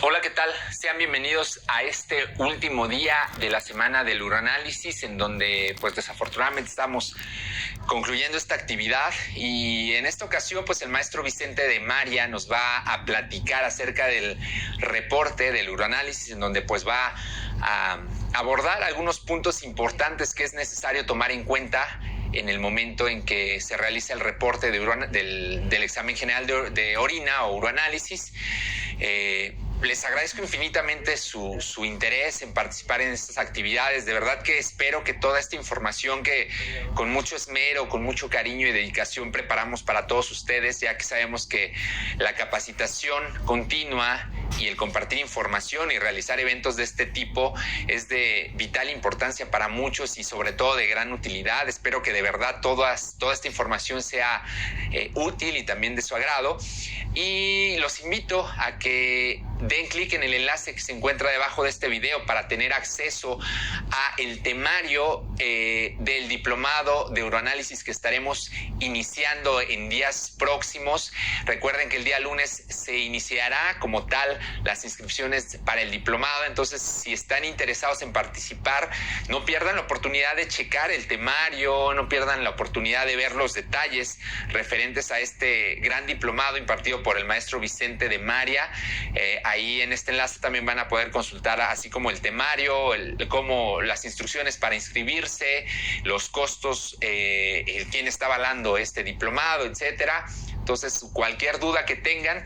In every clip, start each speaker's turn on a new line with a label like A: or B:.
A: Hola, ¿qué tal? Sean bienvenidos a este último día de la semana del uroanálisis, en donde pues desafortunadamente estamos concluyendo esta actividad, y en esta ocasión pues el maestro Vicente de María nos va a platicar acerca del reporte del uroanálisis, en donde pues va a abordar algunos puntos importantes que es necesario tomar en cuenta en el momento en que se realiza el reporte del examen general de orina o uroanálisis. Les agradezco infinitamente su interés en participar en estas actividades. De verdad que espero que toda esta información que con mucho esmero, con mucho cariño y dedicación preparamos para todos ustedes, ya que sabemos que la capacitación continua y el compartir información y realizar eventos de este tipo es de vital importancia para muchos y sobre todo de gran utilidad. Espero que de verdad toda esta información sea útil y también de su agrado, y los invito a que den clic en el enlace que se encuentra debajo de este video para tener acceso a el temario del diplomado de uroanálisis que estaremos iniciando en días próximos. Recuerden que el día lunes se iniciará como tal las inscripciones para el diplomado, entonces si están interesados en participar, no pierdan la oportunidad de checar el temario, no pierdan la oportunidad de ver los detalles referentes a este gran diplomado impartido por el maestro Vicente de María. Ahí en este enlace también van a poder consultar así como el temario, como las instrucciones para inscribirse, los costos, quién está avalando este diplomado, etcétera. Entonces, cualquier duda que tengan,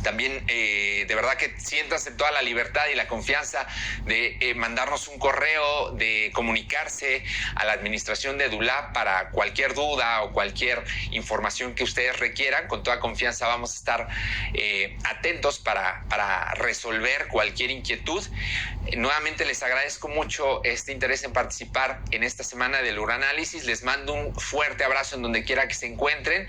A: también de verdad que siéntanse toda la libertad y la confianza de mandarnos un correo, de comunicarse a la administración de EduLab para cualquier duda o cualquier información que ustedes requieran. Con toda confianza vamos a estar atentos para resolver cualquier inquietud. Nuevamente les agradezco mucho este interés en participar en esta semana del uroanálisis. Les mando un fuerte abrazo en donde quiera que se encuentren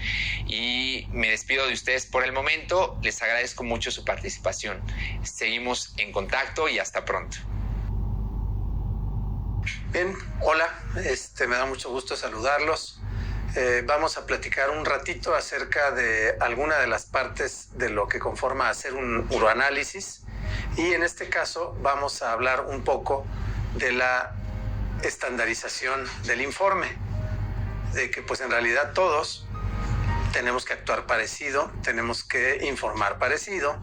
A: y me despido de ustedes por el momento. Les agradezco mucho su participación. Seguimos en contacto y hasta pronto.
B: Bien, hola, me da mucho gusto saludarlos. Vamos a platicar un ratito acerca de alguna de las partes de lo que conforma hacer un uroanálisis, y en este caso vamos a hablar un poco de la estandarización del informe, de que pues en realidad todos tenemos que actuar parecido, tenemos que informar parecido,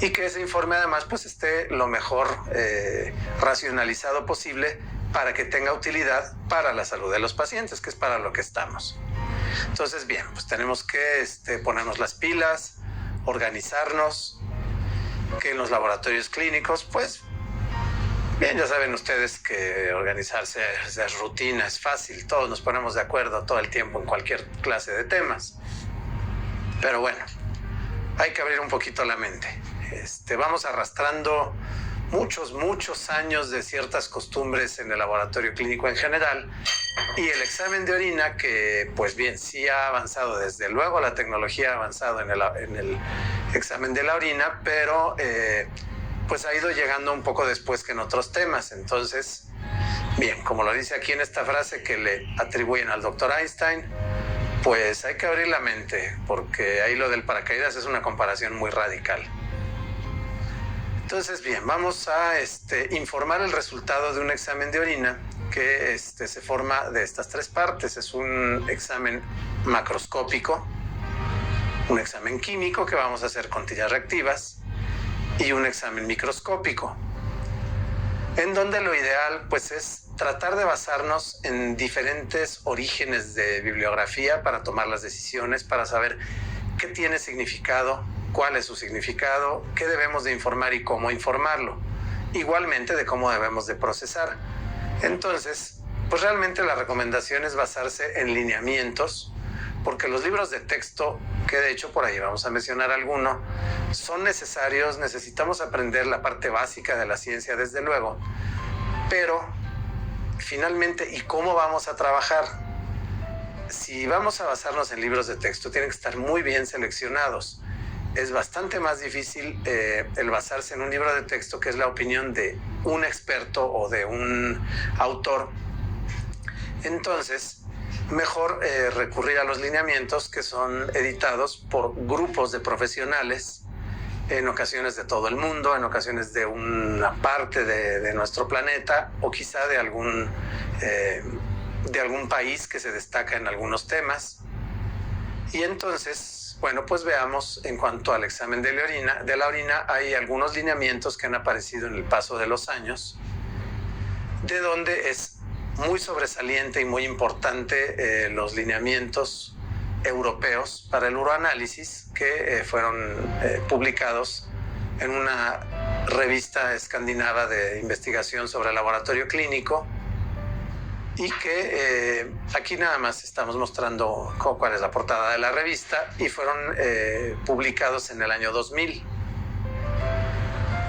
B: y que ese informe además pues esté lo mejor racionalizado posible para que tenga utilidad para la salud de los pacientes, que es para lo que estamos. Entonces, bien, pues tenemos que ponernos las pilas, organizarnos, que en los laboratorios clínicos, pues, bien, ya saben ustedes que organizarse es rutina, es fácil, todos nos ponemos de acuerdo todo el tiempo en cualquier clase de temas. Pero bueno, hay que abrir un poquito la mente. Vamos arrastrando muchos años de ciertas costumbres en el laboratorio clínico en general, y el examen de orina, que pues bien, sí ha avanzado, desde luego la tecnología ha avanzado en el examen de la orina, pero pues ha ido llegando un poco después que en otros temas. Entonces, bien, como lo dice aquí en esta frase que le atribuyen al doctor Einstein, pues hay que abrir la mente, porque ahí lo del paracaídas es una comparación muy radical. Entonces, bien, vamos a informar el resultado de un examen de orina que se forma de estas tres partes. Es un examen macroscópico, un examen químico que vamos a hacer con tiras reactivas, y un examen microscópico, en donde lo ideal pues es tratar de basarnos en diferentes orígenes de bibliografía para tomar las decisiones, para saber qué tiene significado, cuál es su significado, qué debemos de informar y cómo informarlo, igualmente de cómo debemos de procesar. Entonces, pues realmente la recomendación es basarse en lineamientos, porque los libros de texto, que de hecho por ahí vamos a mencionar alguno, son necesarios, necesitamos aprender la parte básica de la ciencia desde luego, pero finalmente, ¿y cómo vamos a trabajar? Si vamos a basarnos en libros de texto, tienen que estar muy bien seleccionados. Es bastante más difícil el basarse en un libro de texto que es la opinión de un experto o de un autor. Entonces, mejor recurrir a los lineamientos que son editados por grupos de profesionales en ocasiones de todo el mundo, en ocasiones de una parte de nuestro planeta, o quizá de algún país que se destaca en algunos temas. Y entonces, bueno, pues veamos en cuanto al examen de la orina, hay algunos lineamientos que han aparecido en el paso de los años, de donde es muy sobresaliente y muy importante los lineamientos europeos para el uroanálisis que fueron publicados en una revista escandinava de investigación sobre el laboratorio clínico, y que aquí nada más estamos mostrando cuál es la portada de la revista, y fueron publicados en el año 2000.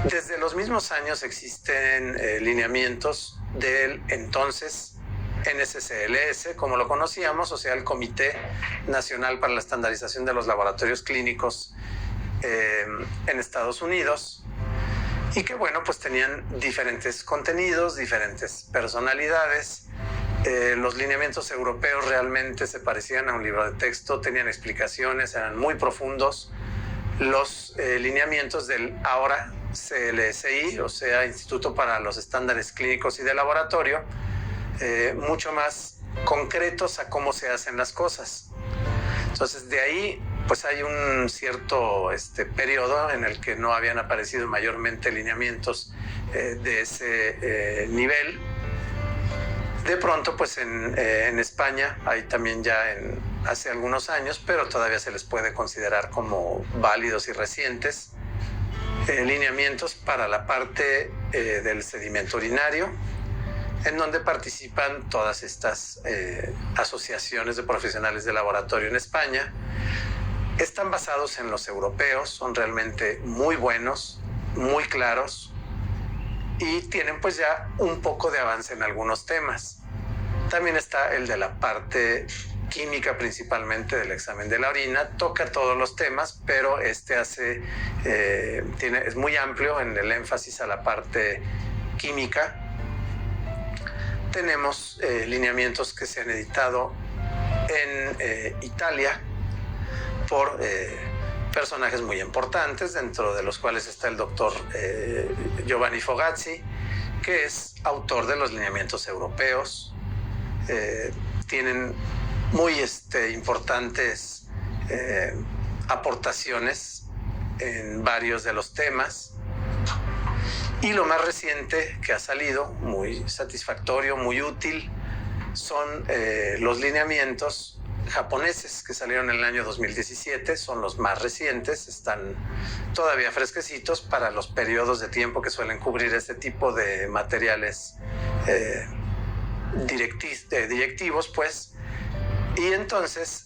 B: Desde los mismos años existen lineamientos del entonces NSCLS, como lo conocíamos, o sea, el Comité Nacional para la Estandarización de los Laboratorios Clínicos en Estados Unidos, y que, bueno, pues tenían diferentes contenidos, diferentes personalidades. Los lineamientos europeos realmente se parecían a un libro de texto, tenían explicaciones, eran muy profundos. Los lineamientos del ahora CLSI, o sea, Instituto para los Estándares Clínicos y de Laboratorio, mucho más concretos a cómo se hacen las cosas. Entonces, de ahí, pues hay un cierto periodo en el que no habían aparecido mayormente lineamientos de ese nivel. De pronto, pues en España hay también ya hace algunos años, pero todavía se les puede considerar como válidos y recientes, lineamientos para la parte del sedimento urinario, en donde participan todas estas asociaciones de profesionales de laboratorio en España. Están basados en los europeos, son realmente muy buenos, muy claros, y tienen pues ya un poco de avance en algunos temas. También está el de la parte química, principalmente del examen de la orina. Toca todos los temas, pero es muy amplio en el énfasis a la parte química. Tenemos lineamientos que se han editado en Italia por personajes muy importantes, dentro de los cuales está el doctor Giovanni Fogazzi, que es autor de los lineamientos europeos. Tienen muy importantes aportaciones en varios de los temas. Y lo más reciente que ha salido, muy satisfactorio, muy útil, son los lineamientos japoneses que salieron en el año 2017, son los más recientes, están todavía fresquecitos para los periodos de tiempo que suelen cubrir este tipo de materiales directivos, pues. Y entonces,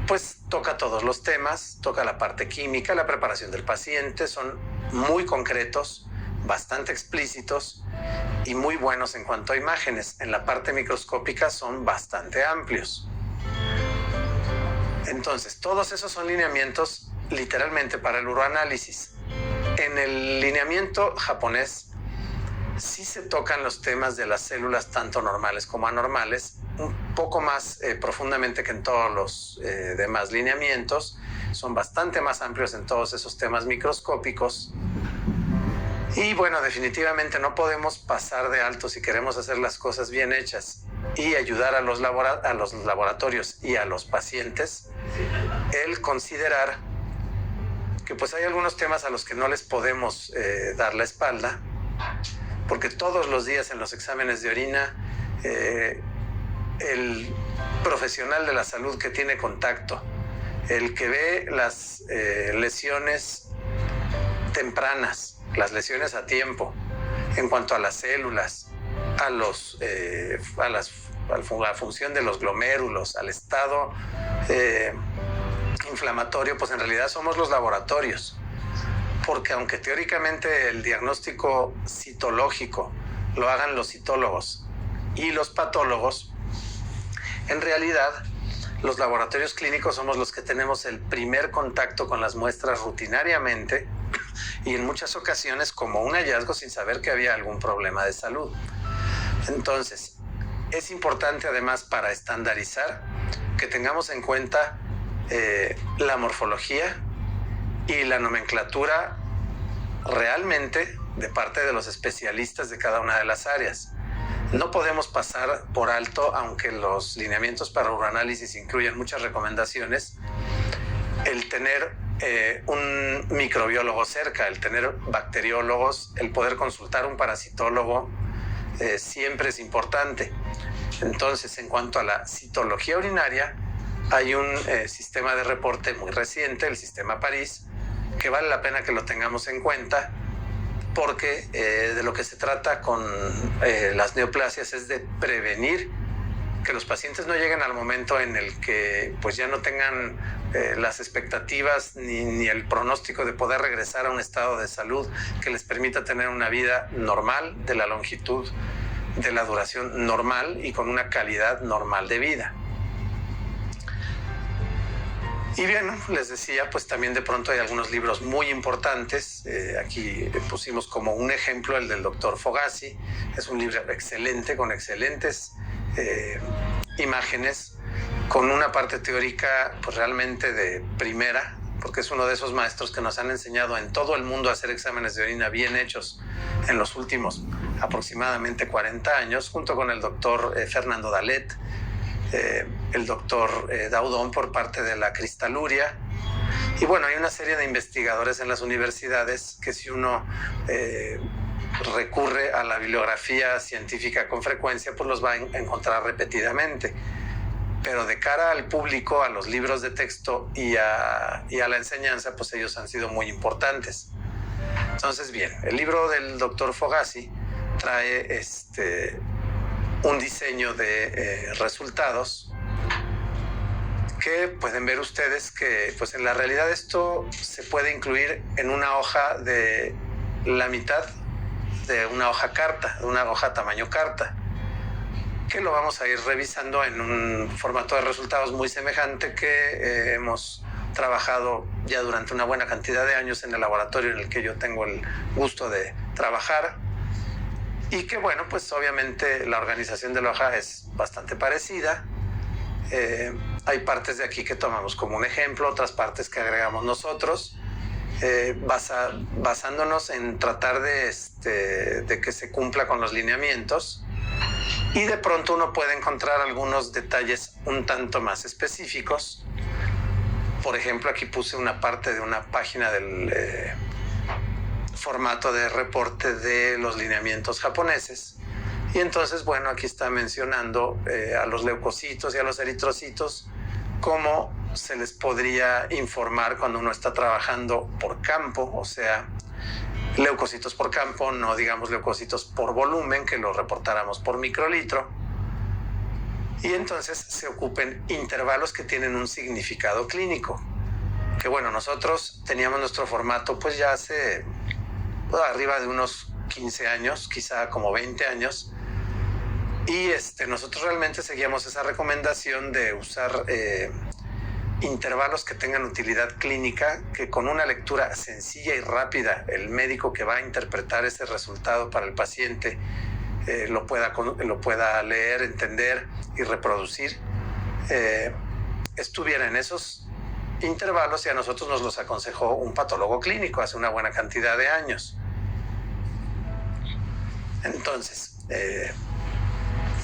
B: pues toca todos los temas, toca la parte química, la preparación del paciente, son muy concretos, bastante explícitos y muy buenos en cuanto a imágenes. En la parte microscópica son bastante amplios. Entonces, todos esos son lineamientos literalmente para el uroanálisis. En el lineamiento japonés sí se tocan los temas de las células, tanto normales como anormales, un poco más profundamente que en todos los demás lineamientos. Son bastante más amplios en todos esos temas microscópicos. Y bueno, definitivamente no podemos pasar de alto si queremos hacer las cosas bien hechas y ayudar a los laboratorios y a los pacientes, el considerar que pues hay algunos temas a los que no les podemos dar la espalda, porque todos los días en los exámenes de orina el profesional de la salud que tiene contacto, el que ve las lesiones tempranas, las lesiones a tiempo, en cuanto a las células, a la función de los glomérulos, al estado inflamatorio, pues en realidad somos los laboratorios. Porque aunque teóricamente el diagnóstico citológico lo hagan los citólogos y los patólogos, en realidad los laboratorios clínicos somos los que tenemos el primer contacto con las muestras rutinariamente y en muchas ocasiones como un hallazgo sin saber que había algún problema de salud. Entonces, es importante además para estandarizar que tengamos en cuenta la morfología y la nomenclatura totalmente de parte de los especialistas de cada una de las áreas. No podemos pasar por alto, aunque los lineamientos para uranálisis incluyen muchas recomendaciones, el tener un microbiólogo cerca, el tener bacteriólogos, el poder consultar un parasitólogo, siempre es importante. Entonces, en cuanto a la citología urinaria, hay un sistema de reporte muy reciente, el sistema París, que vale la pena que lo tengamos en cuenta, porque de lo que se trata con las neoplasias es de prevenir que los pacientes no lleguen al momento en el que pues ya no tengan las expectativas ni el pronóstico de poder regresar a un estado de salud que les permita tener una vida normal, de la longitud, de la duración normal y con una calidad normal de vida. Y bien, les decía, pues también de pronto hay algunos libros muy importantes. Aquí pusimos como un ejemplo el del doctor Fogassi. Es un libro excelente, con excelentes imágenes, con una parte teórica pues realmente de primera, porque es uno de esos maestros que nos han enseñado en todo el mundo a hacer exámenes de orina bien hechos en los últimos aproximadamente 40 años, junto con el doctor Fernando Dalet, el doctor Daudón por parte de la cristaluria. Y bueno, hay una serie de investigadores en las universidades que si uno recurre a la bibliografía científica con frecuencia, pues los va a encontrar repetidamente. Pero de cara al público, a los libros de texto y a la enseñanza, pues ellos han sido muy importantes. Entonces, bien, el libro del doctor Fogassi trae un diseño de resultados que pueden ver ustedes que pues en la realidad esto se puede incluir en una hoja de la mitad de una hoja carta, de una hoja tamaño carta, que lo vamos a ir revisando en un formato de resultados muy semejante que hemos trabajado ya durante una buena cantidad de años en el laboratorio en el que yo tengo el gusto de trabajar. Y que bueno, pues obviamente la organización de la hoja es bastante parecida. Hay partes de aquí que tomamos como un ejemplo, otras partes que agregamos nosotros, basándonos en tratar de que se cumpla con los lineamientos. Y de pronto uno puede encontrar algunos detalles un tanto más específicos. Por ejemplo, aquí puse una parte de una página del formato de reporte de los lineamientos japoneses. Y entonces, bueno, aquí está mencionando a los leucocitos y a los eritrocitos, cómo se les podría informar cuando uno está trabajando por campo, o sea, leucocitos por campo, no digamos leucocitos por volumen, que lo reportáramos por microlitro. Y entonces se ocupen intervalos que tienen un significado clínico. Que bueno, nosotros teníamos nuestro formato pues ya hace arriba de unos 15 años, quizá como 20 años. Y nosotros realmente seguíamos esa recomendación de usar intervalos que tengan utilidad clínica, que con una lectura sencilla y rápida el médico que va a interpretar ese resultado para el paciente lo pueda leer, entender y reproducir, estuviera en esos intervalos, y a nosotros nos los aconsejó un patólogo clínico hace una buena cantidad de años. Entonces,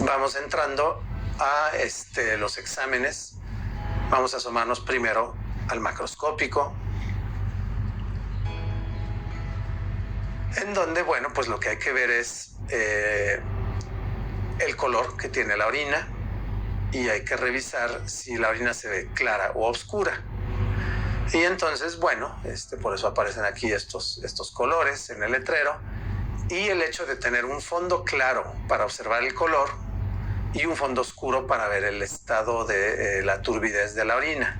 B: vamos entrando a los exámenes. Vamos a asomarnos primero al macroscópico, en donde, bueno, pues lo que hay que ver es el color que tiene la orina, y hay que revisar si la orina se ve clara o oscura. Y entonces, bueno, por eso aparecen aquí estos colores en el letrero, y el hecho de tener un fondo claro para observar el color y un fondo oscuro para ver el estado de la turbidez de la orina.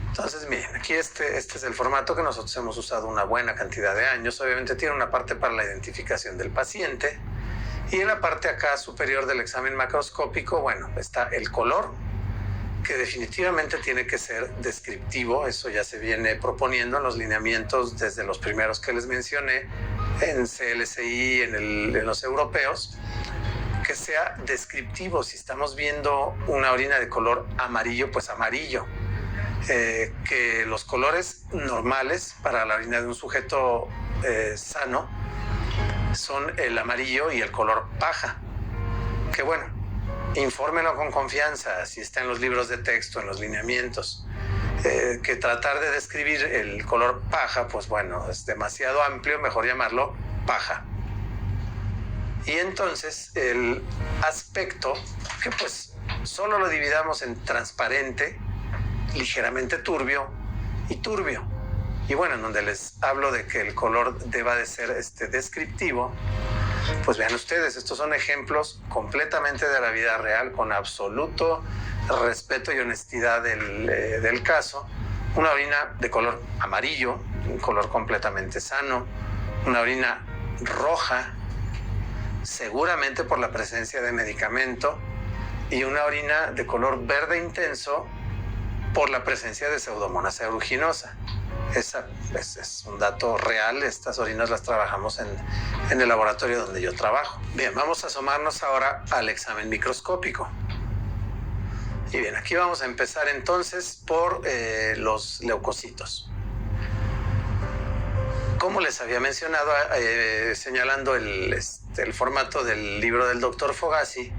B: Entonces, miren, aquí este es el formato que nosotros hemos usado una buena cantidad de años. Obviamente tiene una parte para la identificación del paciente, y en la parte acá superior del examen macroscópico, bueno, está el color, que definitivamente tiene que ser descriptivo. Eso ya se viene proponiendo en los lineamientos desde los primeros que les mencioné, en CLSI, en los europeos, que sea descriptivo. Si estamos viendo una orina de color amarillo, pues amarillo. que los colores normales para la orina de un sujeto sano son el amarillo y el color paja. Que bueno, infórmenlo con confianza, si está en los libros de texto, en los lineamientos. Que tratar de describir el color paja, pues bueno, es demasiado amplio, mejor llamarlo paja. Y entonces el aspecto, que pues solo lo dividamos en transparente, ligeramente turbio y turbio. Y bueno, en donde les hablo de que el color deba de ser descriptivo, pues vean ustedes, estos son ejemplos completamente de la vida real, con absoluto respeto y honestidad del caso. Una orina de color amarillo, un color completamente sano, una orina roja, seguramente por la presencia de medicamento, y una orina de color verde intenso por la presencia de Pseudomonas aeruginosa. Esa es un dato real. Estas orinas las trabajamos en el laboratorio donde yo trabajo. Bien, vamos a asomarnos ahora al examen microscópico. Y bien, aquí vamos a empezar entonces por los leucocitos. Como les había mencionado, señalando el formato del libro del doctor Fogassi,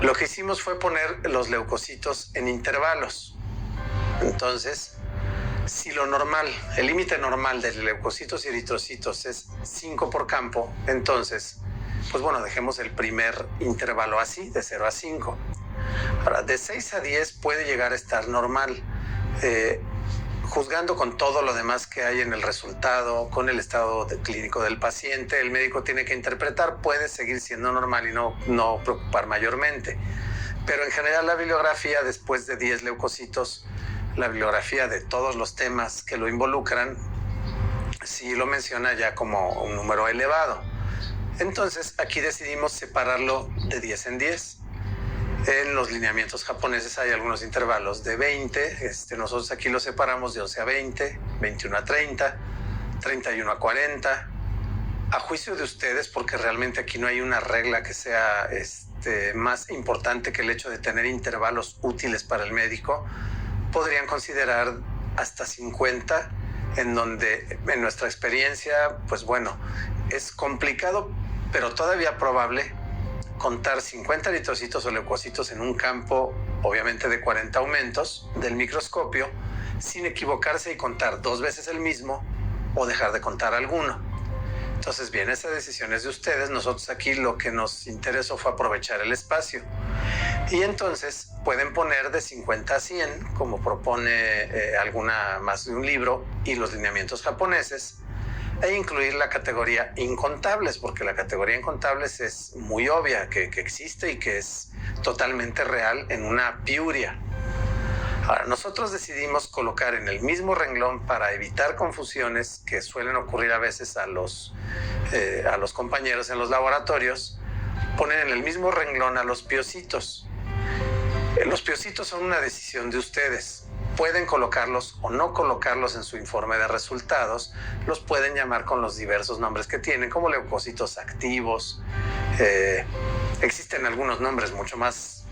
B: lo que hicimos fue poner los leucocitos en intervalos. Entonces, si lo normal, el límite normal de leucocitos y eritrocitos es 5 por campo, entonces, pues bueno, dejemos el primer intervalo así, de 0 a 5. Ahora, de 6 a 10 puede llegar a estar normal. Juzgando con todo lo demás que hay en el resultado, con el estado clínico del paciente, el médico tiene que interpretar, puede seguir siendo normal y no preocupar mayormente. Pero en general la bibliografía, después de 10 leucocitos, la bibliografía de todos los temas que lo involucran, sí lo menciona ya como un número elevado. Entonces aquí decidimos separarlo de 10 en 10. En los lineamientos japoneses hay algunos intervalos de 20, nosotros aquí lo separamos de 11 a 20, 21 a 30, 31 a 40. A juicio de ustedes, porque realmente aquí no hay una regla que sea más importante que el hecho de tener intervalos útiles para el médico, podrían considerar hasta 50, en donde en nuestra experiencia, pues bueno, es complicado, pero todavía probable contar 50 eritrocitos o leucocitos en un campo, obviamente de 40 aumentos del microscopio, sin equivocarse y contar 2 veces el mismo o dejar de contar alguno. Entonces, bien, esa decisión es de ustedes. Nosotros aquí lo que nos interesó fue aprovechar el espacio. Y entonces pueden poner de 50 a 100, como propone alguna más de un libro y los lineamientos japoneses, e incluir la categoría incontables, porque la categoría incontables es muy obvia que existe y que es totalmente real en una piuria. Ahora, nosotros decidimos colocar en el mismo renglón, para evitar confusiones que suelen ocurrir a veces a los compañeros en los laboratorios, poner en el mismo renglón a los piocitos. Los piocitos son una decisión de ustedes. Pueden colocarlos o no colocarlos en su informe de resultados. Los pueden llamar con los diversos nombres que tienen, como leucocitos activos. Existen algunos nombres mucho más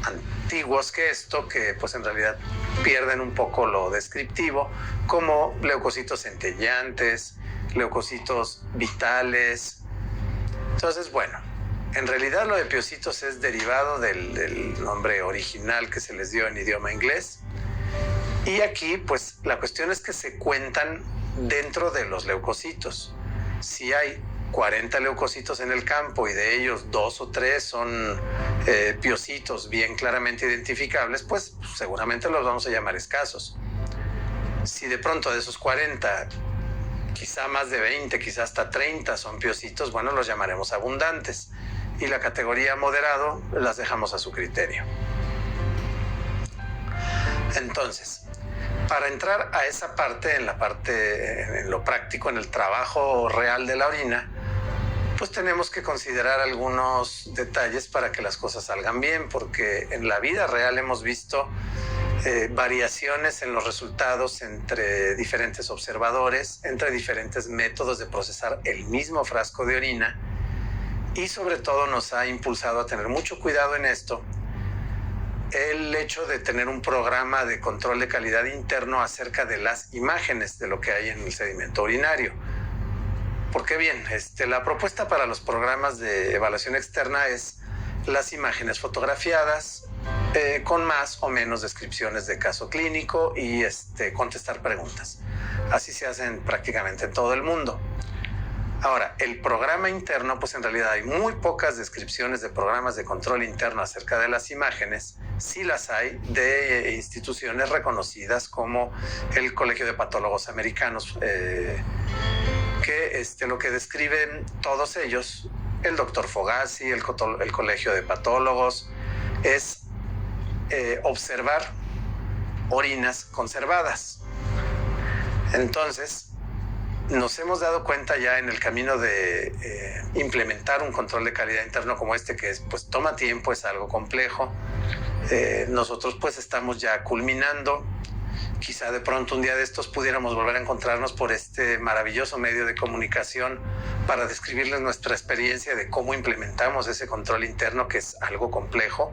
B: antiguos que esto, que pues en realidad pierden un poco lo descriptivo, como leucocitos centellantes, leucocitos vitales. Entonces, bueno, en realidad lo de piocitos es derivado del nombre original que se les dio en idioma inglés. Y aquí, pues, la cuestión es que se cuentan dentro de los leucocitos. Si hay 40 leucocitos en el campo y de ellos 2 o 3 son piocitos bien claramente identificables, pues seguramente los vamos a llamar escasos. Si de pronto de esos 40, quizá más de 20, quizá hasta 30 son piocitos, bueno, los llamaremos abundantes. Y la categoría moderado las dejamos a su criterio. Entonces, para entrar a esa parte, en lo práctico, en el trabajo real de la orina, pues tenemos que considerar algunos detalles para que las cosas salgan bien, porque en la vida real hemos visto variaciones en los resultados entre diferentes observadores, entre diferentes métodos de procesar el mismo frasco de orina, y sobre todo nos ha impulsado a tener mucho cuidado en esto, el hecho de tener un programa de control de calidad interno acerca de las imágenes de lo que hay en el sedimento urinario. Porque bien, la propuesta para los programas de evaluación externa es las imágenes fotografiadas con más o menos descripciones de caso clínico y contestar preguntas. Así se hacen prácticamente en todo el mundo. Ahora, el programa interno, pues en realidad hay muy pocas descripciones de programas de control interno acerca de las imágenes. Sí las hay de instituciones reconocidas como el Colegio de Patólogos Americanos, que lo que describen todos ellos, el doctor Fogassi, el Colegio de Patólogos, es observar orinas conservadas. Entonces, nos hemos dado cuenta ya en el camino de implementar un control de calidad interno como que pues toma tiempo, es algo complejo. Nosotros pues estamos ya culminando. Quizá de pronto un día de estos pudiéramos volver a encontrarnos por este maravilloso medio de comunicación para describirles nuestra experiencia de cómo implementamos ese control interno, que es algo complejo.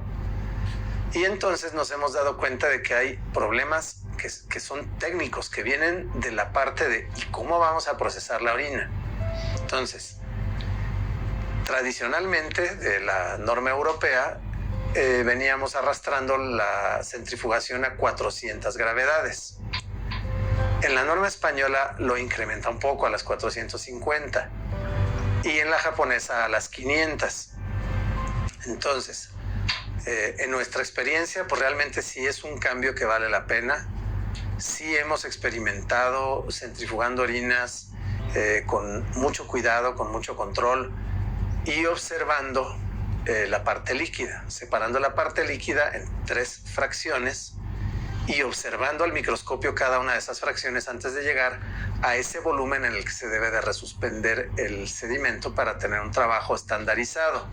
B: Y entonces nos hemos dado cuenta de que hay problemas que son técnicos, que vienen de la parte de cómo vamos a procesar la orina. Entonces, tradicionalmente de la norma europea veníamos arrastrando la centrifugación a 400 gravedades. En la norma española lo incrementa un poco a las 450 y en la japonesa a las 500. Entonces, en nuestra experiencia, pues realmente sí es un cambio que vale la pena. Sí hemos experimentado centrifugando orinas con mucho cuidado, con mucho control y observando la parte líquida, separando la parte líquida en 3 fracciones y observando al microscopio cada una de esas fracciones antes de llegar a ese volumen en el que se debe de resuspender el sedimento para tener un trabajo estandarizado.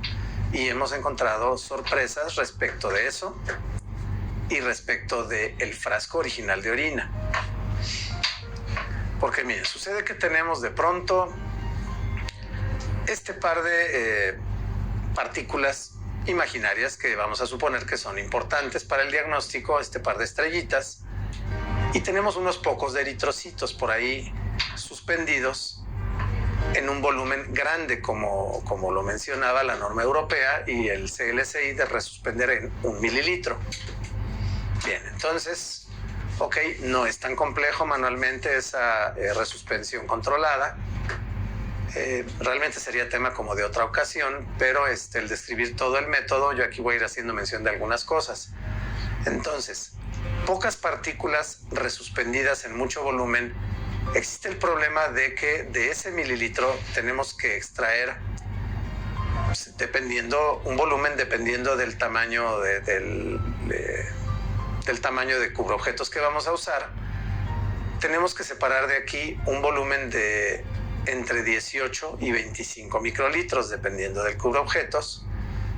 B: Y hemos encontrado sorpresas respecto de eso y respecto del frasco original de orina. Porque miren, sucede que tenemos de pronto este par de partículas imaginarias que vamos a suponer que son importantes para el diagnóstico, este par de estrellitas, y tenemos unos pocos de eritrocitos por ahí suspendidos en un volumen grande, como lo mencionaba la norma europea y el CLSI de resuspender en 1 mililitro. Bien, entonces, no es tan complejo manualmente esa resuspensión controlada. Realmente sería tema como de otra ocasión, pero el describir todo el método, yo aquí voy a ir haciendo mención de algunas cosas. Entonces, pocas partículas resuspendidas en mucho volumen. Existe el problema de que de ese mililitro tenemos que extraer, un volumen dependiendo del tamaño del tamaño de cubreobjetos que vamos a usar. Tenemos que separar de aquí un volumen de entre 18 y 25 microlitros, dependiendo del cubreobjetos.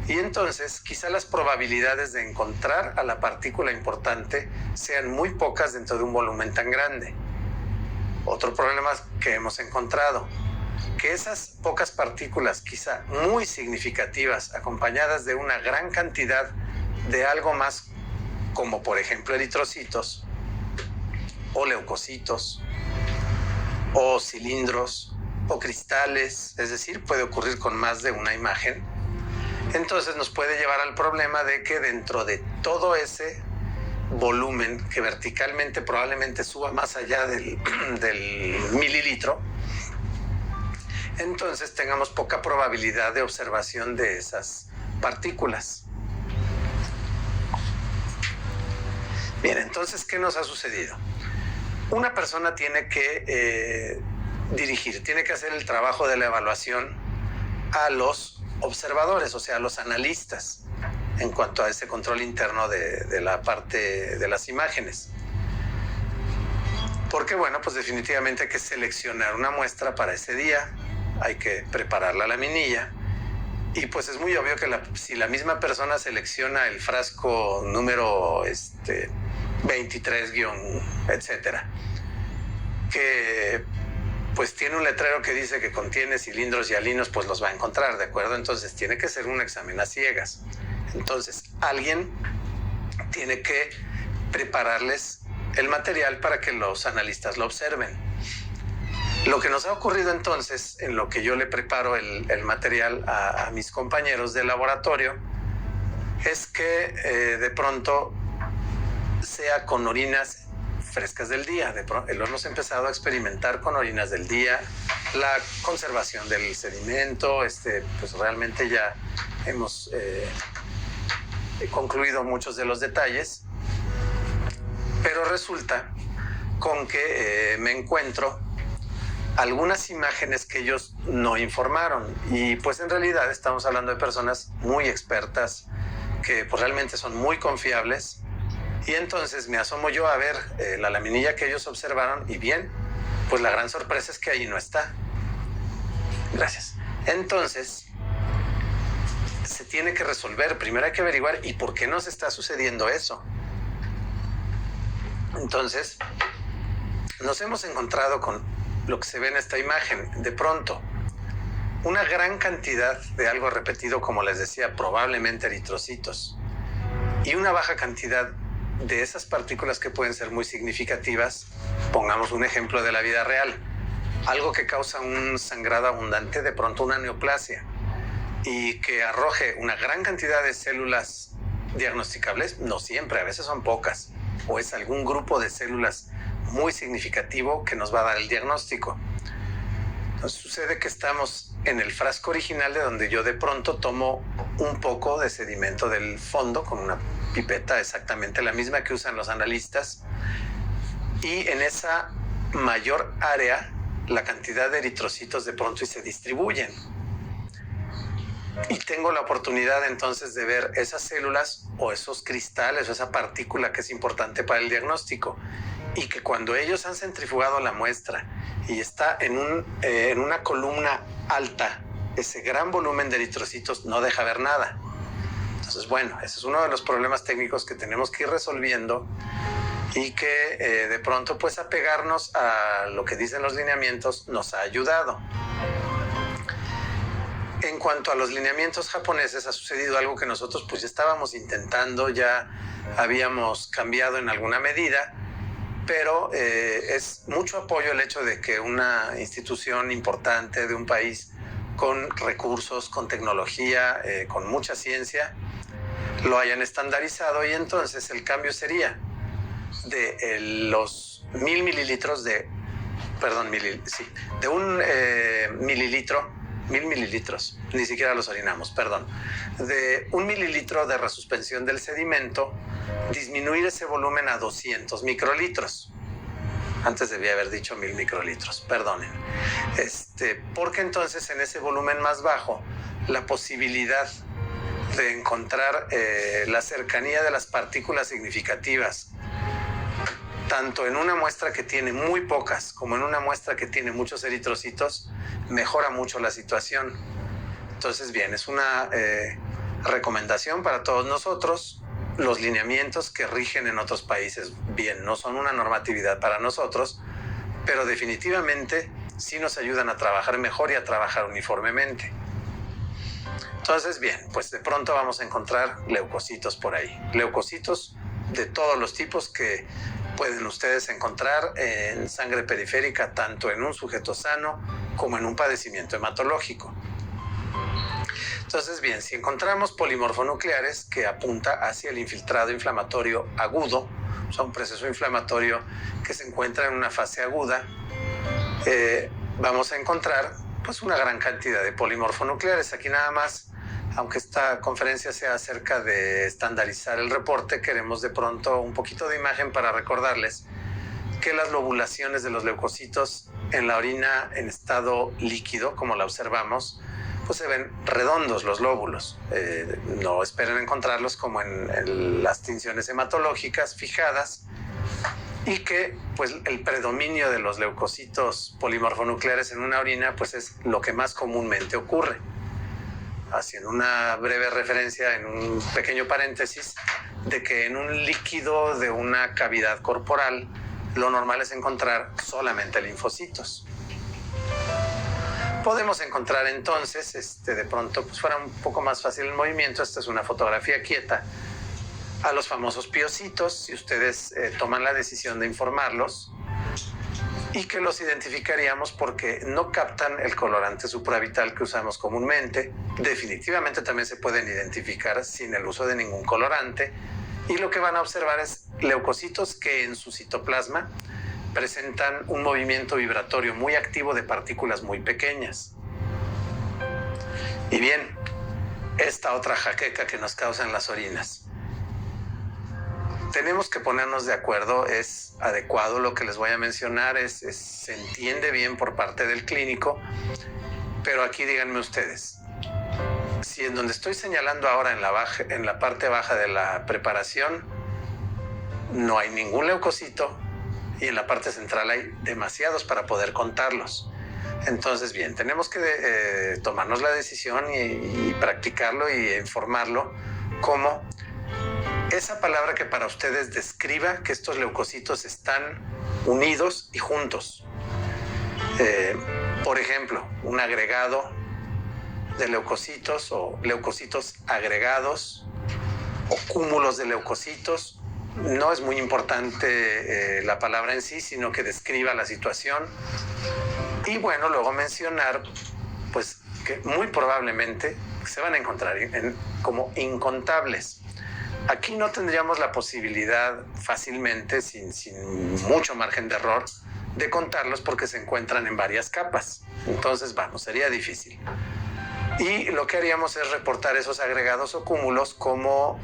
B: Y entonces, quizá las probabilidades de encontrar a la partícula importante sean muy pocas dentro de un volumen tan grande. Otro problema que hemos encontrado, que esas pocas partículas, quizá muy significativas, acompañadas de una gran cantidad de algo más, como por ejemplo eritrocitos, o leucocitos, o cilindros, o cristales, es decir, puede ocurrir con más de una imagen. Entonces nos puede llevar al problema de que dentro de todo ese volumen, que verticalmente probablemente suba más allá del mililitro, entonces tengamos poca probabilidad de observación de esas partículas. Bien, entonces, ¿qué nos ha sucedido? Una persona tiene que tiene que hacer el trabajo de la evaluación a los observadores, o sea, a los analistas, en cuanto a ese control interno de la parte de las imágenes. Porque, bueno, pues definitivamente hay que seleccionar una muestra para ese día, hay que preparar la laminilla, y pues es muy obvio que si la misma persona selecciona el frasco número 23 etcétera, que pues tiene un letrero que dice que contiene cilindros y halinos, pues los va a encontrar, ¿de acuerdo? Entonces tiene que ser un examen a ciegas. Entonces, alguien tiene que prepararles el material para que los analistas lo observen. Lo que nos ha ocurrido entonces, en lo que yo le preparo el material a mis compañeros de laboratorio, es que de pronto sea con orinas frescas del día. Lo hemos empezado a experimentar con orinas del día, la conservación del sedimento, pues realmente ya hemos concluido muchos de los detalles, pero resulta con que me encuentro algunas imágenes que ellos no informaron, y pues en realidad estamos hablando de personas muy expertas que pues realmente son muy confiables. Y entonces me asomo yo a ver la laminilla que ellos observaron, y bien, pues la gran sorpresa es que ahí no está. Gracias. Entonces, se tiene que resolver. Primero hay que averiguar y por qué nos está sucediendo eso. Entonces, nos hemos encontrado con lo que se ve en esta imagen. De pronto, una gran cantidad de algo repetido, como les decía, probablemente eritrocitos, y una baja cantidad de esas partículas que pueden ser muy significativas. Pongamos un ejemplo de la vida real. Algo que causa un sangrado abundante, de pronto una neoplasia, y que arroje una gran cantidad de células diagnosticables, no siempre, a veces son pocas, o es algún grupo de células muy significativo que nos va a dar el diagnóstico. Entonces sucede que estamos en el frasco original, de donde yo de pronto tomo un poco de sedimento del fondo con una pipeta exactamente la misma que usan los analistas, y en esa mayor área la cantidad de eritrocitos de pronto y se distribuyen, y tengo la oportunidad entonces de ver esas células o esos cristales o esa partícula que es importante para el diagnóstico, y que cuando ellos han centrifugado la muestra y está en una columna alta, ese gran volumen de eritrocitos no deja ver nada. Entonces, bueno, ese es uno de los problemas técnicos que tenemos que ir resolviendo, y que de pronto pues apegarnos a lo que dicen los lineamientos nos ha ayudado. En cuanto a los lineamientos japoneses, ha sucedido algo que nosotros pues ya estábamos intentando, ya habíamos cambiado en alguna medida, pero es mucho apoyo el hecho de que una institución importante de un país con recursos, con tecnología, con mucha ciencia, lo hayan estandarizado, y entonces el cambio sería de los 1000 mililitros de un mililitro, 1000 mililitros, ni siquiera los orinamos, perdón, de 1 mililitro de resuspensión del sedimento, disminuir ese volumen a 200 microlitros. Antes debía haber dicho 1000 microlitros, perdonen. Porque entonces en ese volumen más bajo, la posibilidad de encontrar la cercanía de las partículas significativas, tanto en una muestra que tiene muy pocas como en una muestra que tiene muchos eritrocitos, mejora mucho la situación. Entonces, bien, es una recomendación para todos nosotros. Los lineamientos que rigen en otros países, bien, no son una normatividad para nosotros, pero definitivamente sí nos ayudan a trabajar mejor y a trabajar uniformemente. Entonces, bien, pues de pronto vamos a encontrar leucocitos por ahí. Leucocitos de todos los tipos que pueden ustedes encontrar en sangre periférica, tanto en un sujeto sano como en un padecimiento hematológico. Entonces, bien, si encontramos polimorfonucleares que apunta hacia el infiltrado inflamatorio agudo, o sea, un proceso inflamatorio que se encuentra en una fase aguda, vamos a encontrar pues una gran cantidad de polimorfonucleares. Aquí nada más, aunque esta conferencia sea acerca de estandarizar el reporte, queremos de pronto un poquito de imagen para recordarles que las lobulaciones de los leucocitos en la orina en estado líquido, como la observamos, pues se ven redondos los lóbulos. No esperen encontrarlos como en las tinciones hematológicas fijadas, y que pues el predominio de los leucocitos polimorfonucleares en una orina pues es lo que más comúnmente ocurre. Haciendo una breve referencia en un pequeño paréntesis de que en un líquido de una cavidad corporal lo normal es encontrar solamente linfocitos. Podemos encontrar entonces, de pronto pues fuera un poco más fácil el movimiento. Esta es una fotografía quieta a los famosos piocitos, si ustedes toman la decisión de informarlos, y que los identificaríamos porque no captan el colorante supravital que usamos comúnmente. Definitivamente también se pueden identificar sin el uso de ningún colorante, y lo que van a observar es leucocitos que en su citoplasma presentan un movimiento vibratorio muy activo de partículas muy pequeñas. Y bien, esta otra jaqueca que nos causan las orinas. Tenemos que ponernos de acuerdo, es adecuado lo que les voy a mencionar, se entiende bien por parte del clínico, pero aquí díganme ustedes, si en donde estoy señalando ahora en la parte baja de la preparación no hay ningún leucocito y en la parte central hay demasiados para poder contarlos. Entonces, bien, tenemos que tomarnos la decisión y practicarlo y informarlo como esa palabra que para ustedes describa que estos leucocitos están unidos y juntos. Por ejemplo, un agregado de leucocitos o leucocitos agregados o cúmulos de leucocitos. No es muy importante la palabra en sí, sino que describa la situación. Y bueno, luego mencionar, pues, que muy probablemente se van a encontrar como incontables. Aquí no tendríamos la posibilidad fácilmente, sin mucho margen de error, de contarlos porque se encuentran en varias capas. Entonces, vamos, sería difícil. Y lo que haríamos es reportar esos agregados o cúmulos cómo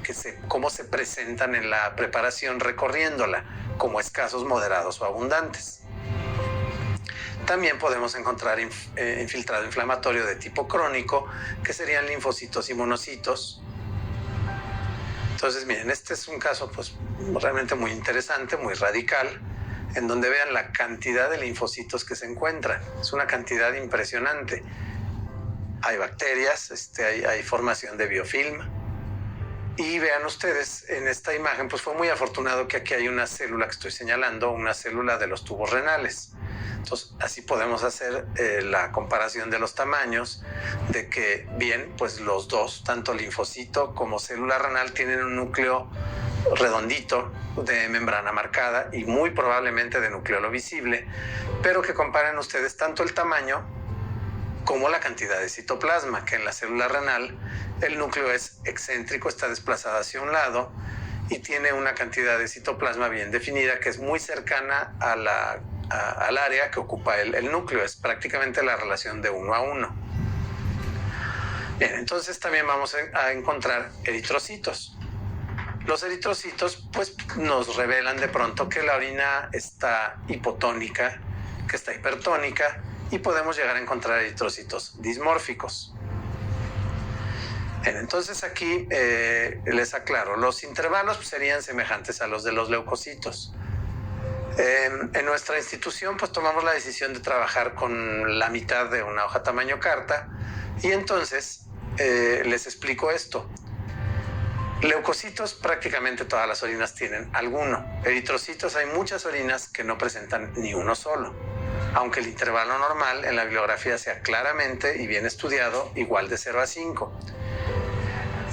B: se presentan en la preparación recorriéndola, como escasos, moderados o abundantes. También podemos encontrar infiltrado inflamatorio de tipo crónico, que serían linfocitos y monocitos. Entonces, miren, este es un caso pues realmente muy interesante, muy radical, en donde vean la cantidad de linfocitos que se encuentran. Es una cantidad impresionante. Hay bacterias, hay formación de biofilm. Y vean ustedes, en esta imagen, pues fue muy afortunado que aquí hay una célula que estoy señalando, una célula de los tubos renales. Entonces, así podemos hacer la comparación de los tamaños, de que, bien, pues los dos, tanto linfocito como célula renal, tienen un núcleo redondito de membrana marcada y muy probablemente de nucleolo visible, pero que comparen ustedes tanto el tamaño como la cantidad de citoplasma, que en la célula renal el núcleo es excéntrico, está desplazado hacia un lado y tiene una cantidad de citoplasma bien definida que es muy cercana al área que ocupa el núcleo, es prácticamente la relación de 1 a 1. Bien, entonces también vamos a encontrar eritrocitos. Los eritrocitos pues nos revelan de pronto que la orina está hipotónica, que está hipertónica, y podemos llegar a encontrar eritrocitos dismórficos. Bien, entonces aquí les aclaro, los intervalos serían semejantes a los de los leucocitos. En nuestra institución pues tomamos la decisión de trabajar con la mitad de una hoja tamaño carta y entonces les explico esto. Leucocitos prácticamente todas las orinas tienen alguno. Eritrocitos hay muchas orinas que no presentan ni uno solo, aunque el intervalo normal en la bibliografía sea claramente y bien estudiado igual de 0 a 5.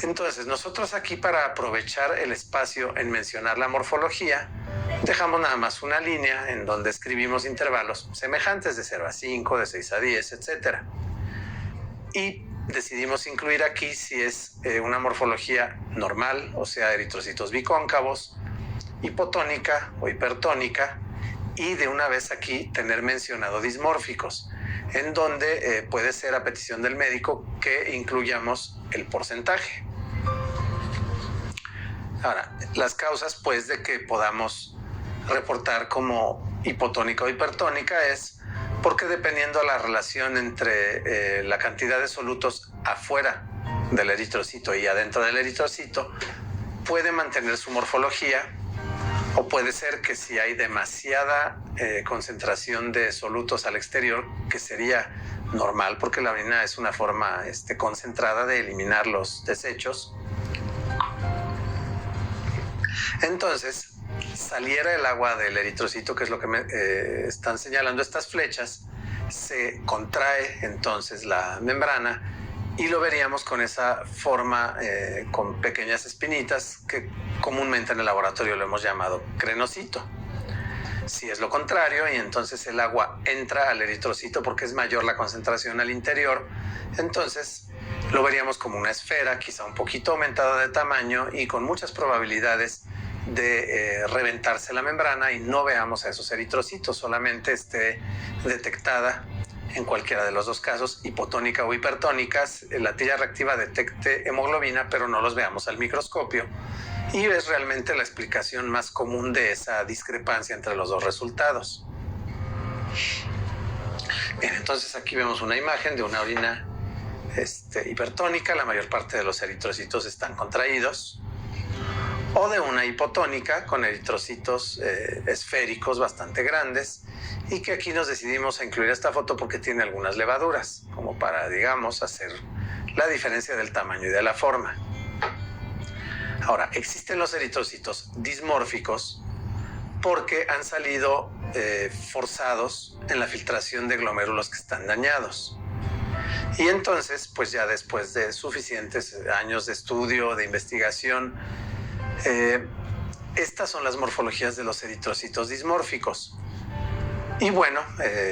B: Entonces nosotros aquí, para aprovechar el espacio en mencionar la morfología, dejamos nada más una línea en donde escribimos intervalos semejantes de 0 a 5, de 6 a 10, etc. Y decidimos incluir aquí si es una morfología normal, o sea, eritrocitos bicóncavos, hipotónica o hipertónica, y de una vez aquí tener mencionado dismórficos, en donde puede ser a petición del médico que incluyamos el porcentaje. Ahora, las causas pues de que podamos reportar como hipotónica o hipertónica es porque dependiendo de la relación entre la cantidad de solutos afuera del eritrocito y adentro del eritrocito, puede mantener su morfología, o puede ser que si hay demasiada concentración de solutos al exterior, que sería normal porque la orina es una forma concentrada de eliminar los desechos, entonces saliera el agua del eritrocito, que es lo que me están señalando estas flechas, se contrae entonces la membrana y lo veríamos con esa forma, con pequeñas espinitas que comúnmente en el laboratorio lo hemos llamado crenocito. Si es lo contrario, y entonces el agua entra al eritrocito porque es mayor la concentración al interior, entonces lo veríamos como una esfera, quizá un poquito aumentada de tamaño y con muchas probabilidades de reventarse la membrana y no veamos a esos eritrocitos, solamente esté detectada en cualquiera de los dos casos, hipotónica o hipertónicas, la tira reactiva detecte hemoglobina, pero no los veamos al microscopio. Y es realmente la explicación más común de esa discrepancia entre los dos resultados. Bien, entonces aquí vemos una imagen de una orina hipertónica, la mayor parte de los eritrocitos están contraídos, o de una hipotónica con eritrocitos esféricos bastante grandes, y que aquí nos decidimos a incluir esta foto porque tiene algunas levaduras, como para, digamos, hacer la diferencia del tamaño y de la forma. Ahora, existen los eritrocitos dismórficos porque han salido forzados en la filtración de glomérulos que están dañados. Y entonces, pues ya después de suficientes años de estudio, de investigación, estas son las morfologías de los eritrocitos dismórficos. Y bueno,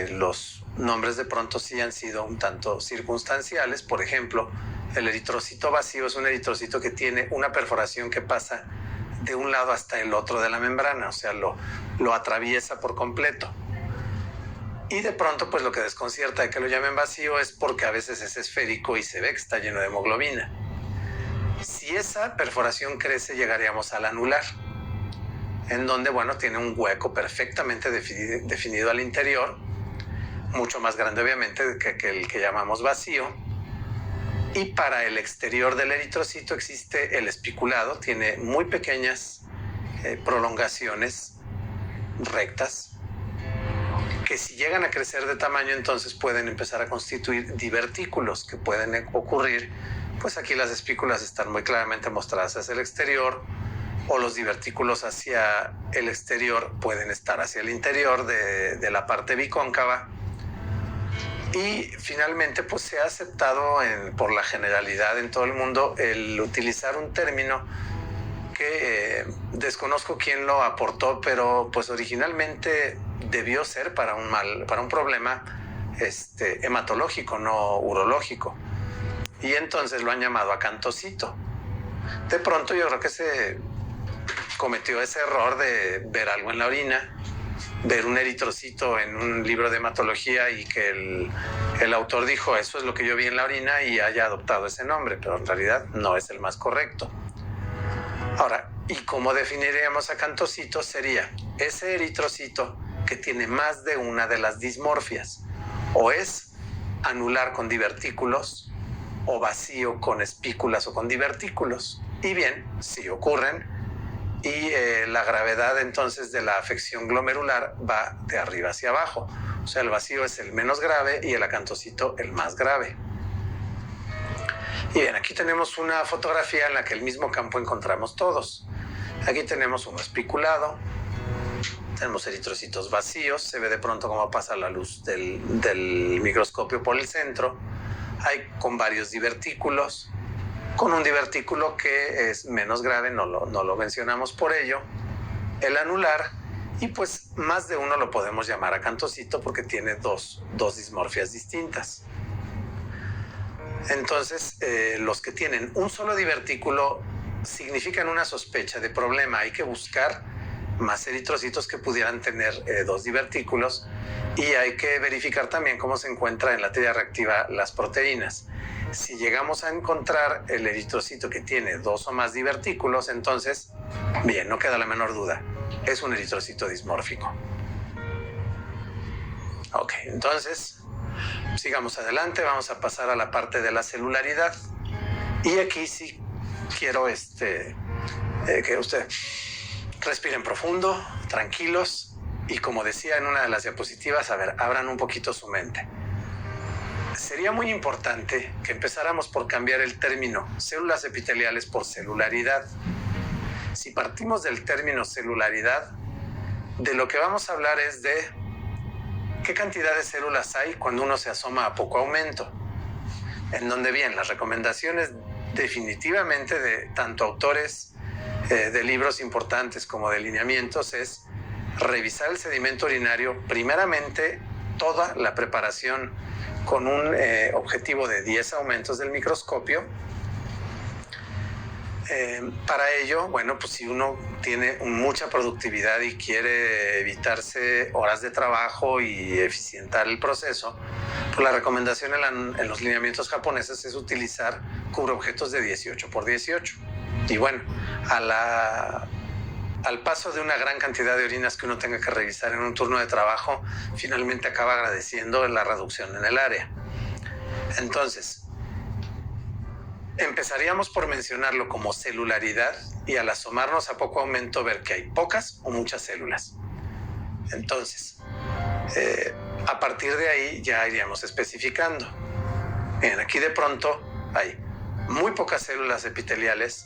B: los nombres de pronto sí han sido un tanto circunstanciales. Por ejemplo, el eritrocito vacío es un eritrocito que tiene una perforación que pasa de un lado hasta el otro de la membrana, o sea, lo atraviesa por completo. Y de pronto, pues lo que desconcierta de que lo llamen vacío es porque a veces es esférico y se ve que está lleno de hemoglobina. Si esa perforación crece, llegaríamos al anular, en donde, bueno, tiene un hueco perfectamente definido al interior, mucho más grande obviamente que el que llamamos vacío. Y para el exterior del eritrocito existe el espiculado, tiene muy pequeñas prolongaciones rectas, que si llegan a crecer de tamaño, entonces pueden empezar a constituir divertículos que pueden ocurrir. Pues aquí las espículas están muy claramente mostradas hacia el exterior, o los divertículos hacia el exterior pueden estar hacia el interior de la parte bicóncava. Y finalmente, pues se ha aceptado por la generalidad en todo el mundo el utilizar un término que desconozco quién lo aportó, pero pues originalmente debió ser para un problema hematológico, no urológico. Y entonces lo han llamado acantocito. De pronto yo creo que se cometió ese error de ver algo en la orina, ver un eritrocito en un libro de hematología y que el autor dijo, eso es lo que yo vi en la orina, y haya adoptado ese nombre, pero en realidad no es el más correcto. Ahora, ¿y cómo definiríamos acantocito? Sería ese eritrocito que tiene más de una de las dismorfias, o es anular con divertículos, o vacío con espículas o con divertículos. Y bien, si ocurren, y la gravedad entonces de la afección glomerular va de arriba hacia abajo. O sea, el vacío es el menos grave y el acantocito el más grave. Y bien, aquí tenemos una fotografía en la que el mismo campo encontramos todos. Aquí tenemos un espiculado, tenemos eritrocitos vacíos, se ve de pronto cómo pasa la luz del microscopio por el centro. Hay con varios divertículos, con un divertículo que es menos grave, no lo mencionamos por ello, el anular, y pues más de uno lo podemos llamar acantocito porque tiene dos dismorfias distintas. Entonces, los que tienen un solo divertículo significan una sospecha de problema. Hay que buscar más eritrocitos que pudieran tener dos divertículos, y hay que verificar también cómo se encuentra en la tira reactiva las proteínas. Si llegamos a encontrar el eritrocito que tiene dos o más divertículos, entonces, bien, no queda la menor duda, es un eritrocito dismórfico. Ok, entonces, sigamos adelante, vamos a pasar a la parte de la celularidad. Y aquí sí quiero que ustedes respiren profundo, tranquilos, y como decía en una de las diapositivas, a ver, abran un poquito su mente. Sería muy importante que empezáramos por cambiar el término células epiteliales por celularidad. Si partimos del término celularidad, de lo que vamos a hablar es de qué cantidad de células hay cuando uno se asoma a poco aumento. en donde bien, las recomendaciones definitivamente de tanto autores de libros importantes como de lineamientos es revisar el sedimento urinario, primeramente toda la preparación con un objetivo de 10 aumentos del microscopio. Para ello, bueno, pues si uno tiene mucha productividad y quiere evitarse horas de trabajo y eficientar el proceso, pues la recomendación en los lineamientos japoneses es utilizar cubreobjetos de 18 por 18. Y bueno, al paso de una gran cantidad de orinas que uno tenga que revisar en un turno de trabajo, finalmente acaba agradeciendo la reducción en el área. Entonces, empezaríamos por mencionarlo como celularidad y al asomarnos a poco aumento ver que hay pocas o muchas células. Entonces, a partir de ahí ya iríamos especificando. Bien, aquí de pronto hay muy pocas células epiteliales,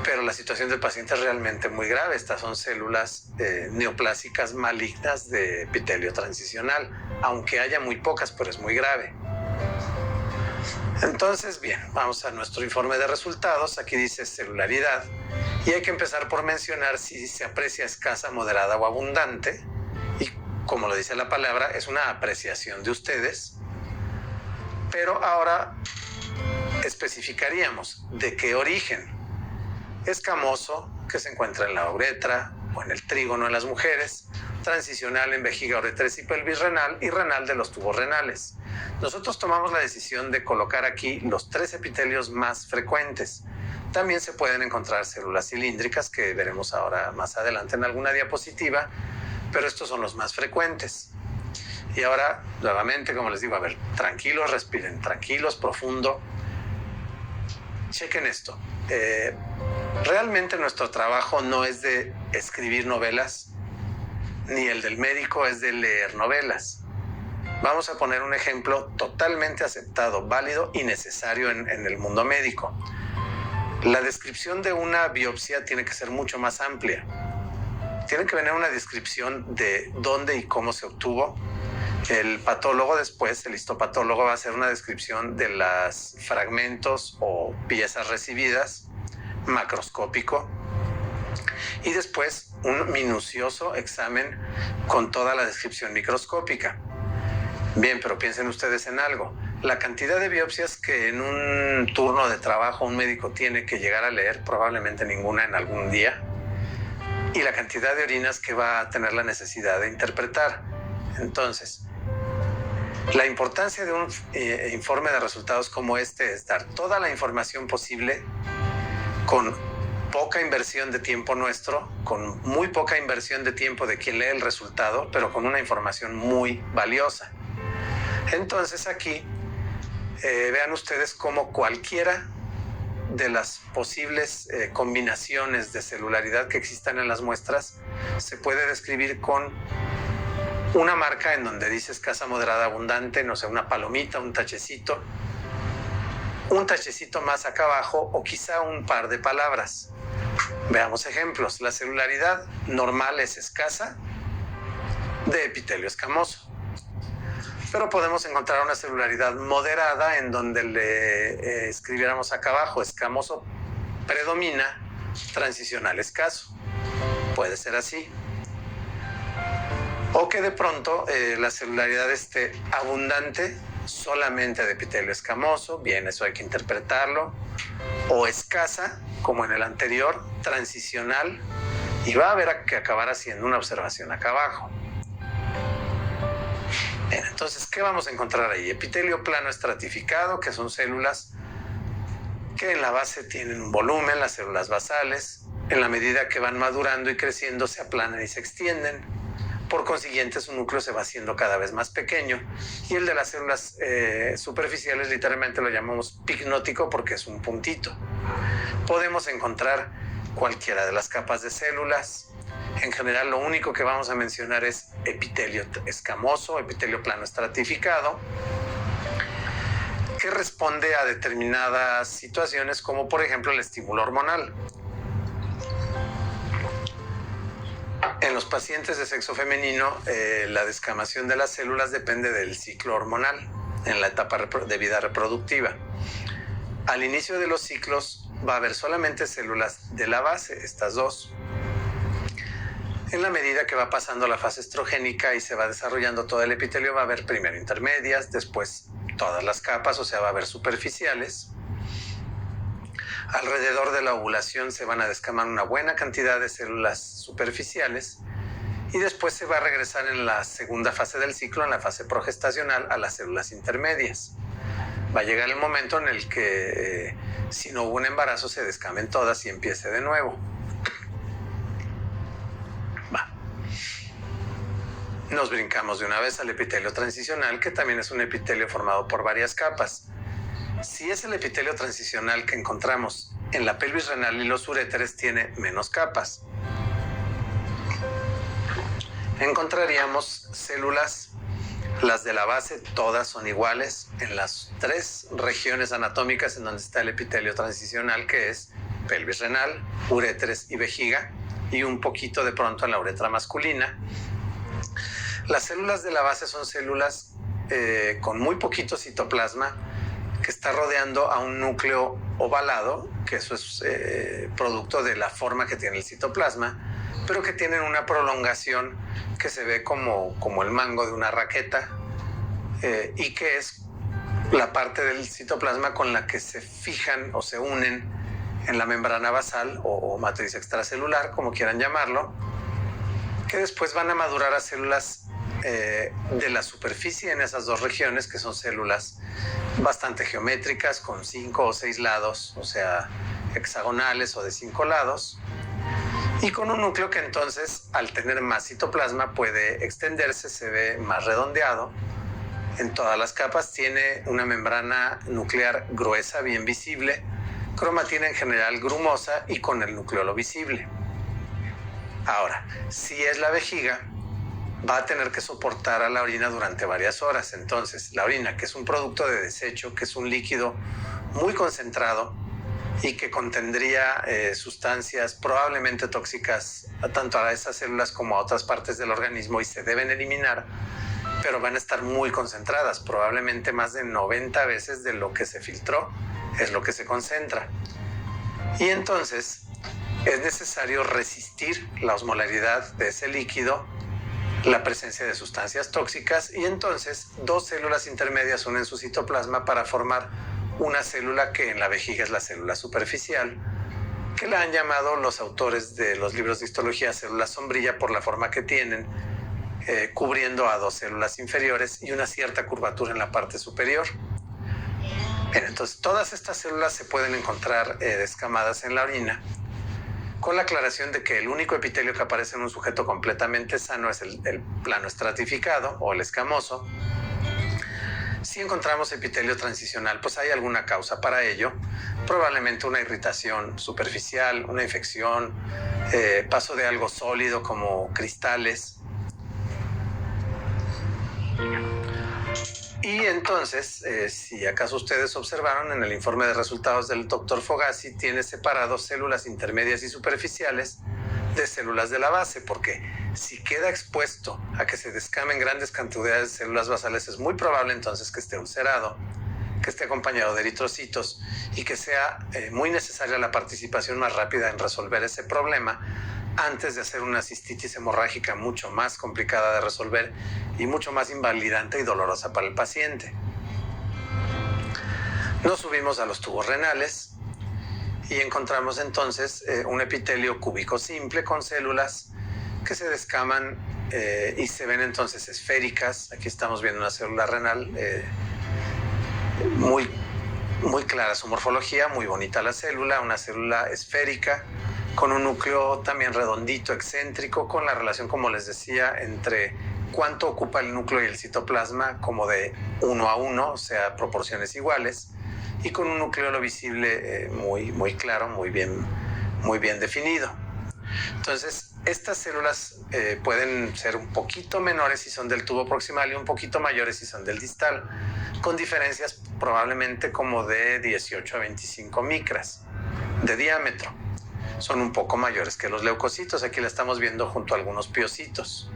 B: pero la situación del paciente es realmente muy grave. Estas son células neoplásicas malignas de epitelio transicional, aunque haya muy pocas, pero es muy grave. Entonces, bien, vamos a nuestro informe de resultados. Aquí dice celularidad y hay que empezar por mencionar si se aprecia escasa, moderada o abundante. Y como lo dice la palabra, es una apreciación de ustedes. Pero ahora especificaríamos de qué origen. Escamoso, que se encuentra en la uretra o en el trígono en las mujeres, transicional en vejiga, uretres y pelvis renal y renal de los tubos renales. Nosotros tomamos la decisión de colocar aquí los 3 epitelios más frecuentes. También se pueden encontrar células cilíndricas que veremos ahora más adelante en alguna diapositiva, pero estos son los más frecuentes. Y ahora, nuevamente, como les digo, a ver, tranquilos, respiren, tranquilos, profundo. Chequen esto. Realmente nuestro trabajo no es de escribir novelas, ni el del médico es de leer novelas. Vamos a poner un ejemplo totalmente aceptado, válido y necesario en el mundo médico. La descripción de una biopsia tiene que ser mucho más amplia. Tiene que venir una descripción de dónde y cómo se obtuvo. El patólogo después, el histopatólogo, va a hacer una descripción de los fragmentos o piezas recibidas, macroscópico, y después un minucioso examen con toda la descripción microscópica. Bien, pero piensen ustedes en algo. La cantidad de biopsias que en un turno de trabajo un médico tiene que llegar a leer, probablemente ninguna en algún día, y la cantidad de orinas que va a tener la necesidad de interpretar. Entonces, la importancia de un informe de resultados como este es dar toda la información posible con poca inversión de tiempo nuestro, con muy poca inversión de tiempo de quien lee el resultado, pero con una información muy valiosa. Entonces aquí vean ustedes cómo cualquiera de las posibles combinaciones de celularidad que existan en las muestras se puede describir con una marca en donde dice escasa, moderada, abundante, no sé, una palomita, un tachecito más acá abajo o quizá un par de palabras. Veamos ejemplos. La celularidad normal es escasa de epitelio escamoso, pero podemos encontrar una celularidad moderada en donde le escribiéramos acá abajo escamoso predomina, transicional escaso. Puede ser así. O que de pronto la celularidad esté abundante solamente de epitelio escamoso, bien, eso hay que interpretarlo, o escasa, como en el anterior, transicional, y va a haber que acabar haciendo una observación acá abajo. Bien, entonces, ¿qué vamos a encontrar ahí? Epitelio plano estratificado, que son células que en la base tienen un volumen, las células basales, en la medida que van madurando y creciendo se aplanan y se extienden. Por consiguiente, su núcleo se va haciendo cada vez más pequeño y el de las células superficiales literalmente lo llamamos picnótico porque es un puntito. Podemos encontrar cualquiera de las capas de células. En general, lo único que vamos a mencionar es epitelio escamoso, epitelio plano estratificado, que responde a determinadas situaciones como por ejemplo el estímulo hormonal. En los pacientes de sexo femenino, la descamación de las células depende del ciclo hormonal. en la etapa de vida reproductiva. Al inicio de los ciclos va a haber solamente células de la base, estas dos. En la medida que va pasando la fase estrogénica y se va desarrollando todo el epitelio, va a haber primero intermedias, después todas las capas, o sea, va a haber superficiales. Alrededor de la ovulación se van a descamar una buena cantidad de células superficiales y después se va a regresar en la segunda fase del ciclo, en la fase progestacional, a las células intermedias. Va a llegar el momento en el que si no hubo un embarazo se descamen todas y empiece de nuevo. Nos brincamos de una vez al epitelio transicional, que también es un epitelio formado por varias capas. Si es el epitelio transicional que encontramos en la pelvis renal y los uréteres, tiene menos capas. Encontraríamos células, las de la base, todas son iguales en las tres regiones anatómicas en donde está el epitelio transicional, que es pelvis renal, uréteres y vejiga, y un poquito de pronto en la uretra masculina. Las células de la base son células con muy poquito citoplasma, que está rodeando a un núcleo ovalado, que eso es producto de la forma que tiene el citoplasma, pero que tienen una prolongación que se ve como el mango de una raqueta, y que es la parte del citoplasma con la que se fijan o se unen en la membrana basal o matriz extracelular, como quieran llamarlo, que después van a madurar a células de la superficie en esas dos regiones, que son células bastante geométricas, con 5 o 6 lados, o sea, hexagonales o de 5 lados, y con un núcleo que entonces, al tener más citoplasma, puede extenderse, se ve más redondeado. En todas las capas tiene una membrana nuclear gruesa, bien visible, cromatina en general grumosa y con el nucleolo visible. Ahora, si es la vejiga, va a tener que soportar a la orina durante varias horas. Entonces, la orina, que es un producto de desecho, que es un líquido muy concentrado y que contendría sustancias probablemente tóxicas tanto a esas células como a otras partes del organismo y se deben eliminar, pero van a estar muy concentradas, probablemente más de 90 veces de lo que se filtró es lo que se concentra. Y entonces es necesario resistir la osmolaridad de ese líquido, la presencia de sustancias tóxicas, y entonces dos células intermedias unen su citoplasma para formar una célula que en la vejiga es la célula superficial, que la han llamado los autores de los libros de histología célula sombrilla por la forma que tienen, cubriendo a dos células inferiores y una cierta curvatura en la parte superior. Bien, entonces todas estas células se pueden encontrar descamadas en la orina, con la aclaración de que el único epitelio que aparece en un sujeto completamente sano es el plano estratificado o el escamoso. Si encontramos epitelio transicional, pues hay alguna causa para ello, probablemente una irritación superficial, una infección, paso de algo sólido como cristales. Y entonces, si acaso ustedes observaron en el informe de resultados del Dr. Fogassi, tiene separados células intermedias y superficiales de células de la base, porque si queda expuesto a que se descamen grandes cantidades de células basales, es muy probable entonces que esté ulcerado, que esté acompañado de eritrocitos y que sea muy necesaria la participación más rápida en resolver ese problema antes de hacer una cistitis hemorrágica mucho más complicada de resolver y mucho más invalidante y dolorosa para el paciente. Nos subimos a los tubos renales y encontramos entonces un epitelio cúbico simple con células que se descaman y se ven entonces esféricas. Aquí estamos viendo una célula renal muy clara su morfología, muy bonita la célula, una célula esférica con un núcleo también redondito, excéntrico, con la relación, como les decía, entre cuánto ocupa el núcleo y el citoplasma, como de 1 a 1, o sea, proporciones iguales, y con un nucleolo visible muy claro, muy bien definido. Entonces, estas células pueden ser un poquito menores si son del tubo proximal y un poquito mayores si son del distal, con diferencias probablemente como de 18 a 25 micras de diámetro. Son un poco mayores que los leucocitos. Aquí la estamos viendo junto a algunos piocitos.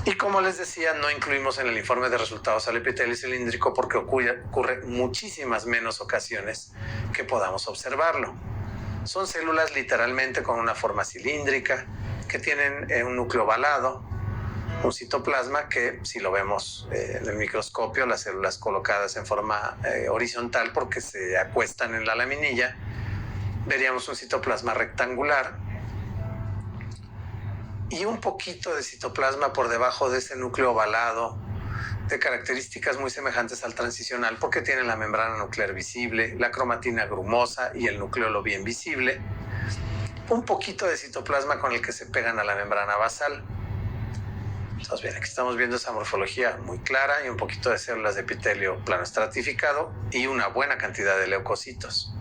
B: Y como les decía, no incluimos en el informe de resultados al epitelio cilíndrico porque ocurre muchísimas menos ocasiones que podamos observarlo. Son células literalmente con una forma cilíndrica, que tienen un núcleo ovalado, un citoplasma que, si lo vemos en el microscopio, las células colocadas en forma horizontal porque se acuestan en la laminilla, veríamos un citoplasma rectangular y un poquito de citoplasma por debajo de ese núcleo ovalado, de características muy semejantes al transicional porque tiene la membrana nuclear visible, la cromatina grumosa y el nucleolo bien visible, un poquito de citoplasma con el que se pegan a la membrana basal. Entonces, bien, aquí estamos viendo esa morfología muy clara y un poquito de células de epitelio plano estratificado y una buena cantidad de leucocitos.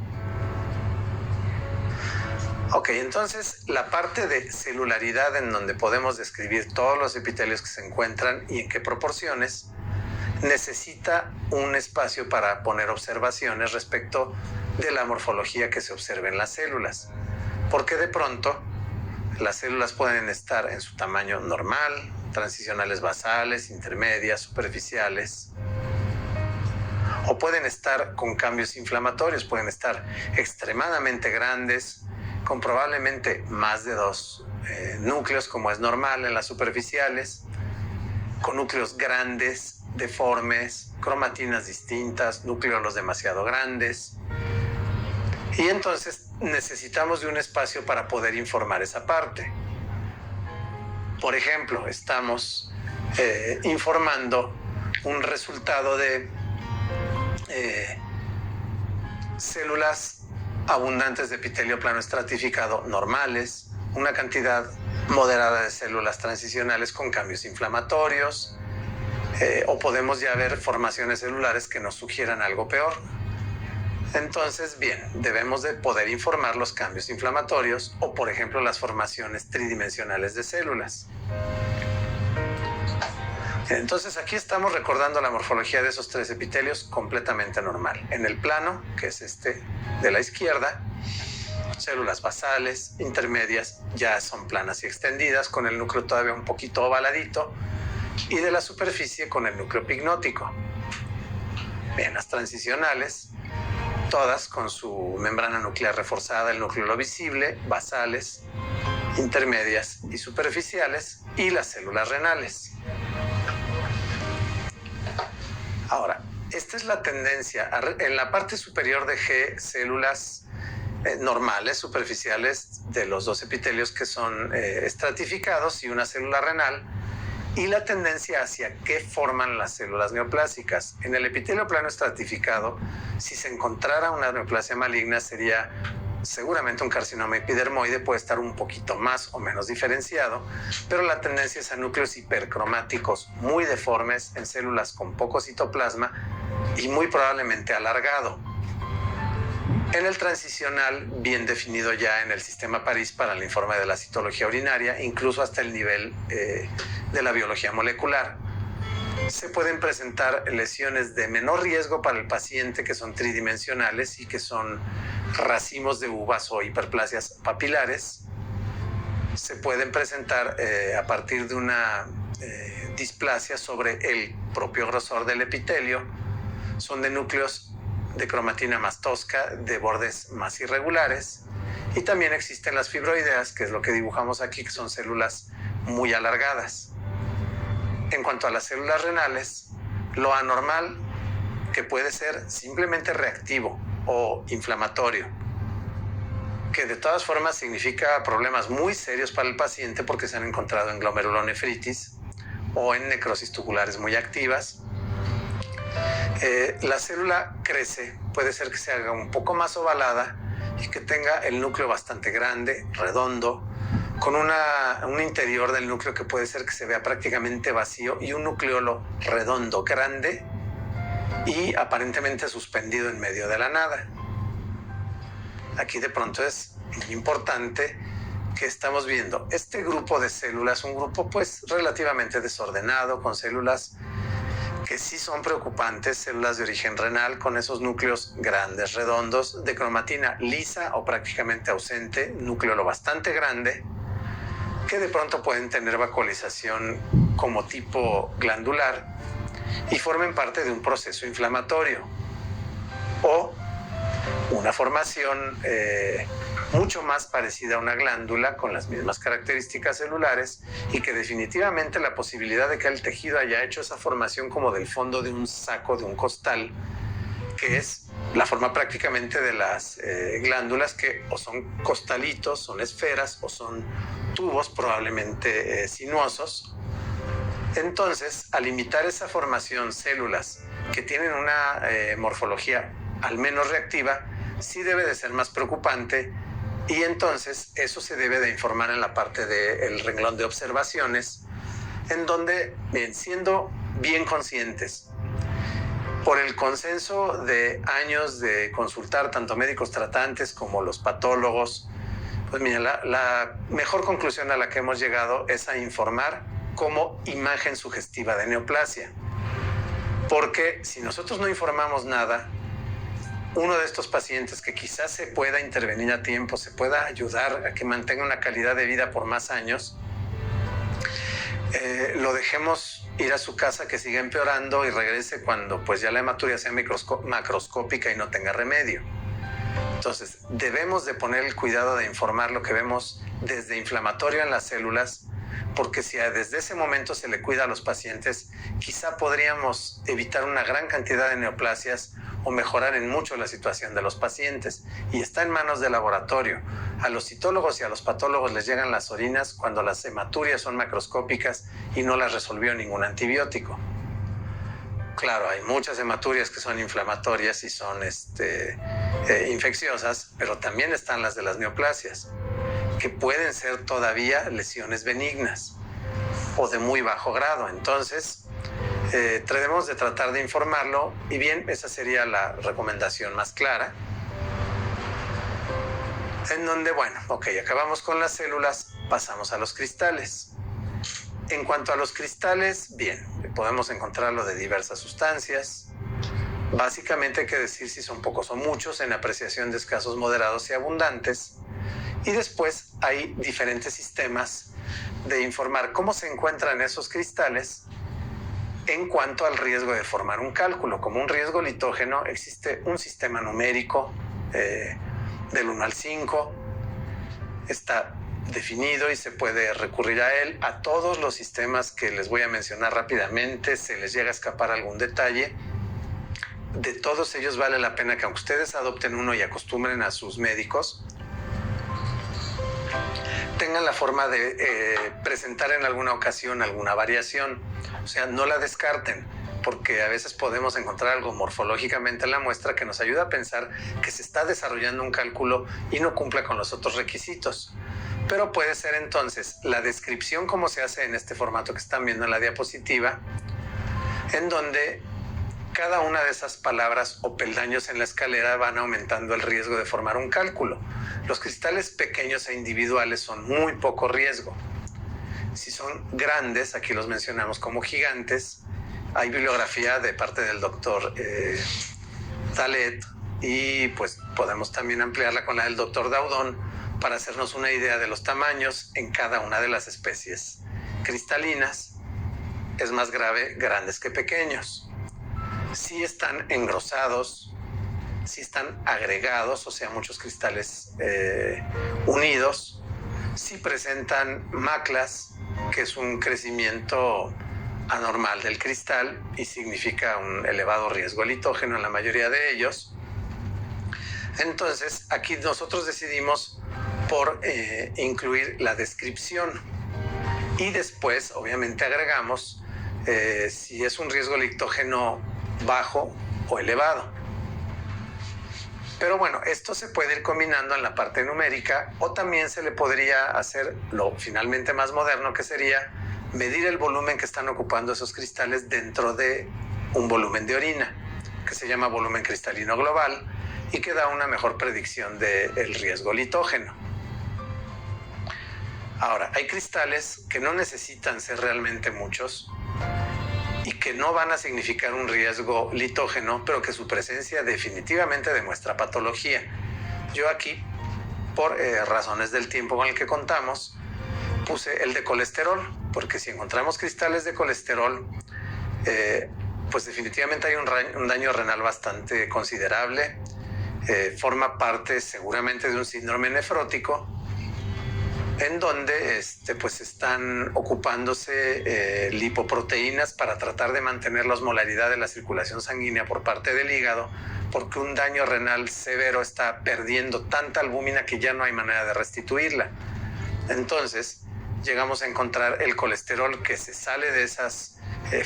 B: Ok, entonces la parte de celularidad en donde podemos describir todos los epitelios que se encuentran y en qué proporciones, necesita un espacio para poner observaciones respecto de la morfología que se observa en las células. Porque de pronto las células pueden estar en su tamaño normal, transicionales basales, intermedias, superficiales, o pueden estar con cambios inflamatorios, pueden estar extremadamente grandes, con probablemente más de 2 núcleos, como es normal en las superficiales, con núcleos grandes, deformes, cromatinas distintas, núcleolos demasiado grandes. Y entonces necesitamos de un espacio para poder informar esa parte. Por ejemplo, estamos informando un resultado de células abundantes de epitelio plano estratificado normales, una cantidad moderada de células transicionales con cambios inflamatorios, o podemos ya ver formaciones celulares que nos sugieran algo peor. Entonces, bien, debemos de poder informar los cambios inflamatorios o, por ejemplo, las formaciones tridimensionales de células. Entonces, aquí estamos recordando la morfología de esos 3 epitelios completamente normal. En el plano, que es este de la izquierda, células basales, intermedias, ya son planas y extendidas, con el núcleo todavía un poquito ovaladito, y de la superficie con el núcleo pignótico. Bien, las transicionales, todas con su membrana nuclear reforzada, el núcleo visible, basales, intermedias y superficiales, y las células renales. Ahora, esta es la tendencia. En la parte superior dejé células normales, superficiales, de los 2 epitelios que son estratificados y una célula renal, y la tendencia hacia qué forman las células neoplásicas. En el epitelio plano estratificado, si se encontrara una neoplasia maligna, sería seguramente un carcinoma epidermoide, puede estar un poquito más o menos diferenciado, pero la tendencia es a núcleos hipercromáticos muy deformes en células con poco citoplasma y muy probablemente alargado. En el transicional, bien definido ya en el sistema París para el informe de la citología urinaria, incluso hasta el nivel de la biología molecular, se pueden presentar lesiones de menor riesgo para el paciente que son tridimensionales y que son racimos de uvas o hiperplasias papilares. Se pueden presentar a partir de una displasia sobre el propio grosor del epitelio. Son de núcleos de cromatina más tosca, de bordes más irregulares, y también existen las fibroideas, que es lo que dibujamos aquí, que son células muy alargadas. En cuanto a las células renales, lo anormal, que puede ser simplemente reactivo o inflamatorio, que de todas formas significa problemas muy serios para el paciente porque se han encontrado en glomerulonefritis o en necrosis tubulares muy activas. La célula crece, puede ser que se haga un poco más ovalada y que tenga el núcleo bastante grande, redondo, con un interior del núcleo que puede ser que se vea prácticamente vacío y un nucleolo redondo, grande y aparentemente suspendido en medio de la nada. Aquí de pronto es muy importante que estamos viendo este grupo de células, un grupo pues relativamente desordenado, con células que sí son preocupantes, células de origen renal con esos núcleos grandes, redondos, de cromatina lisa o prácticamente ausente, núcleo bastante grande, que de pronto pueden tener vacuolización como tipo glandular y formen parte de un proceso inflamatorio o una formación mucho más parecida a una glándula con las mismas características celulares y que definitivamente la posibilidad de que el tejido haya hecho esa formación como del fondo de un saco, de un costal, que es la forma prácticamente de las glándulas, que o son costalitos, son esferas o son tubos probablemente sinuosos. Entonces, al imitar esa formación células que tienen una morfología al menos reactiva, sí debe de ser más preocupante, y entonces eso se debe de informar en la parte del renglón de observaciones, en donde, siendo bien conscientes, por el consenso de años de consultar tanto médicos tratantes como los patólogos, pues mira, la mejor conclusión a la que hemos llegado es a informar como imagen sugestiva de neoplasia. Porque si nosotros no informamos nada, uno de estos pacientes que quizás se pueda intervenir a tiempo, se pueda ayudar a que mantenga una calidad de vida por más años, lo dejemos ir a su casa, que siga empeorando y regrese cuando pues ya la hematuria sea macroscópica y no tenga remedio. Entonces, debemos de poner el cuidado de informar lo que vemos desde inflamatorio en las células, porque si desde ese momento se le cuida a los pacientes, quizá podríamos evitar una gran cantidad de neoplasias o mejorar en mucho la situación de los pacientes. Y está en manos del laboratorio. A los citólogos y a los patólogos les llegan las orinas cuando las hematurias son macroscópicas y no las resolvió ningún antibiótico. Claro, hay muchas hematurias que son inflamatorias y son infecciosas, pero también están las de las neoplasias, que pueden ser todavía lesiones benignas o de muy bajo grado. Entonces, debemos de tratar de informarlo, y bien, esa sería la recomendación más clara. En donde, bueno, ok, acabamos con las células, pasamos a los cristales. En cuanto a los cristales, bien, podemos encontrarlo de diversas sustancias. Básicamente hay que decir si son pocos o muchos, en apreciación de escasos, moderados y abundantes. Y después hay diferentes sistemas de informar cómo se encuentran esos cristales en cuanto al riesgo de formar un cálculo. Como un riesgo litógeno, existe un sistema numérico del 1 al 5. Está definido y se puede recurrir a él. A todos los sistemas que les voy a mencionar rápidamente, se les llega a escapar algún detalle. De todos ellos vale la pena que, aunque ustedes adopten uno y acostumbren a sus médicos, tengan la forma de presentar en alguna ocasión alguna variación. O sea, no la descarten, porque a veces podemos encontrar algo morfológicamente en la muestra que nos ayuda a pensar que se está desarrollando un cálculo y no cumple con los otros requisitos. Pero puede ser entonces la descripción, como se hace en este formato que están viendo en la diapositiva, en donde cada una de esas palabras o peldaños en la escalera van aumentando el riesgo de formar un cálculo. Los cristales pequeños e individuales son muy poco riesgo. Si son grandes, aquí los mencionamos como gigantes. Hay bibliografía de parte del doctor Talet, y pues podemos también ampliarla con la del doctor Daudón para hacernos una idea de los tamaños en cada una de las especies cristalinas. Es más grave grandes que pequeños. Si están engrosados, si están agregados, o sea, muchos cristales unidos, si presentan maclas, que es un crecimiento anormal del cristal y significa un elevado riesgo litógeno en la mayoría de ellos. Entonces, aquí nosotros decidimos por incluir la descripción, y después, obviamente, agregamos si es un riesgo litógeno bajo o elevado. Pero bueno, esto se puede ir combinando en la parte numérica, o también se le podría hacer lo finalmente más moderno, que sería medir el volumen que están ocupando esos cristales dentro de un volumen de orina, que se llama volumen cristalino global, y que da una mejor predicción del riesgo litógeno. Ahora, hay cristales que no necesitan ser realmente muchos y que no van a significar un riesgo litógeno, pero que su presencia definitivamente demuestra patología. Yo aquí, por razones del tiempo con el que contamos, puse el de colesterol, porque si encontramos cristales de colesterol, pues definitivamente hay un daño renal bastante considerable. Forma parte seguramente de un síndrome nefrótico, en donde pues están ocupándose lipoproteínas para tratar de mantener la osmolaridad de la circulación sanguínea por parte del hígado, porque un daño renal severo está perdiendo tanta albúmina que ya no hay manera de restituirla. Entonces llegamos a encontrar el colesterol que se sale de esas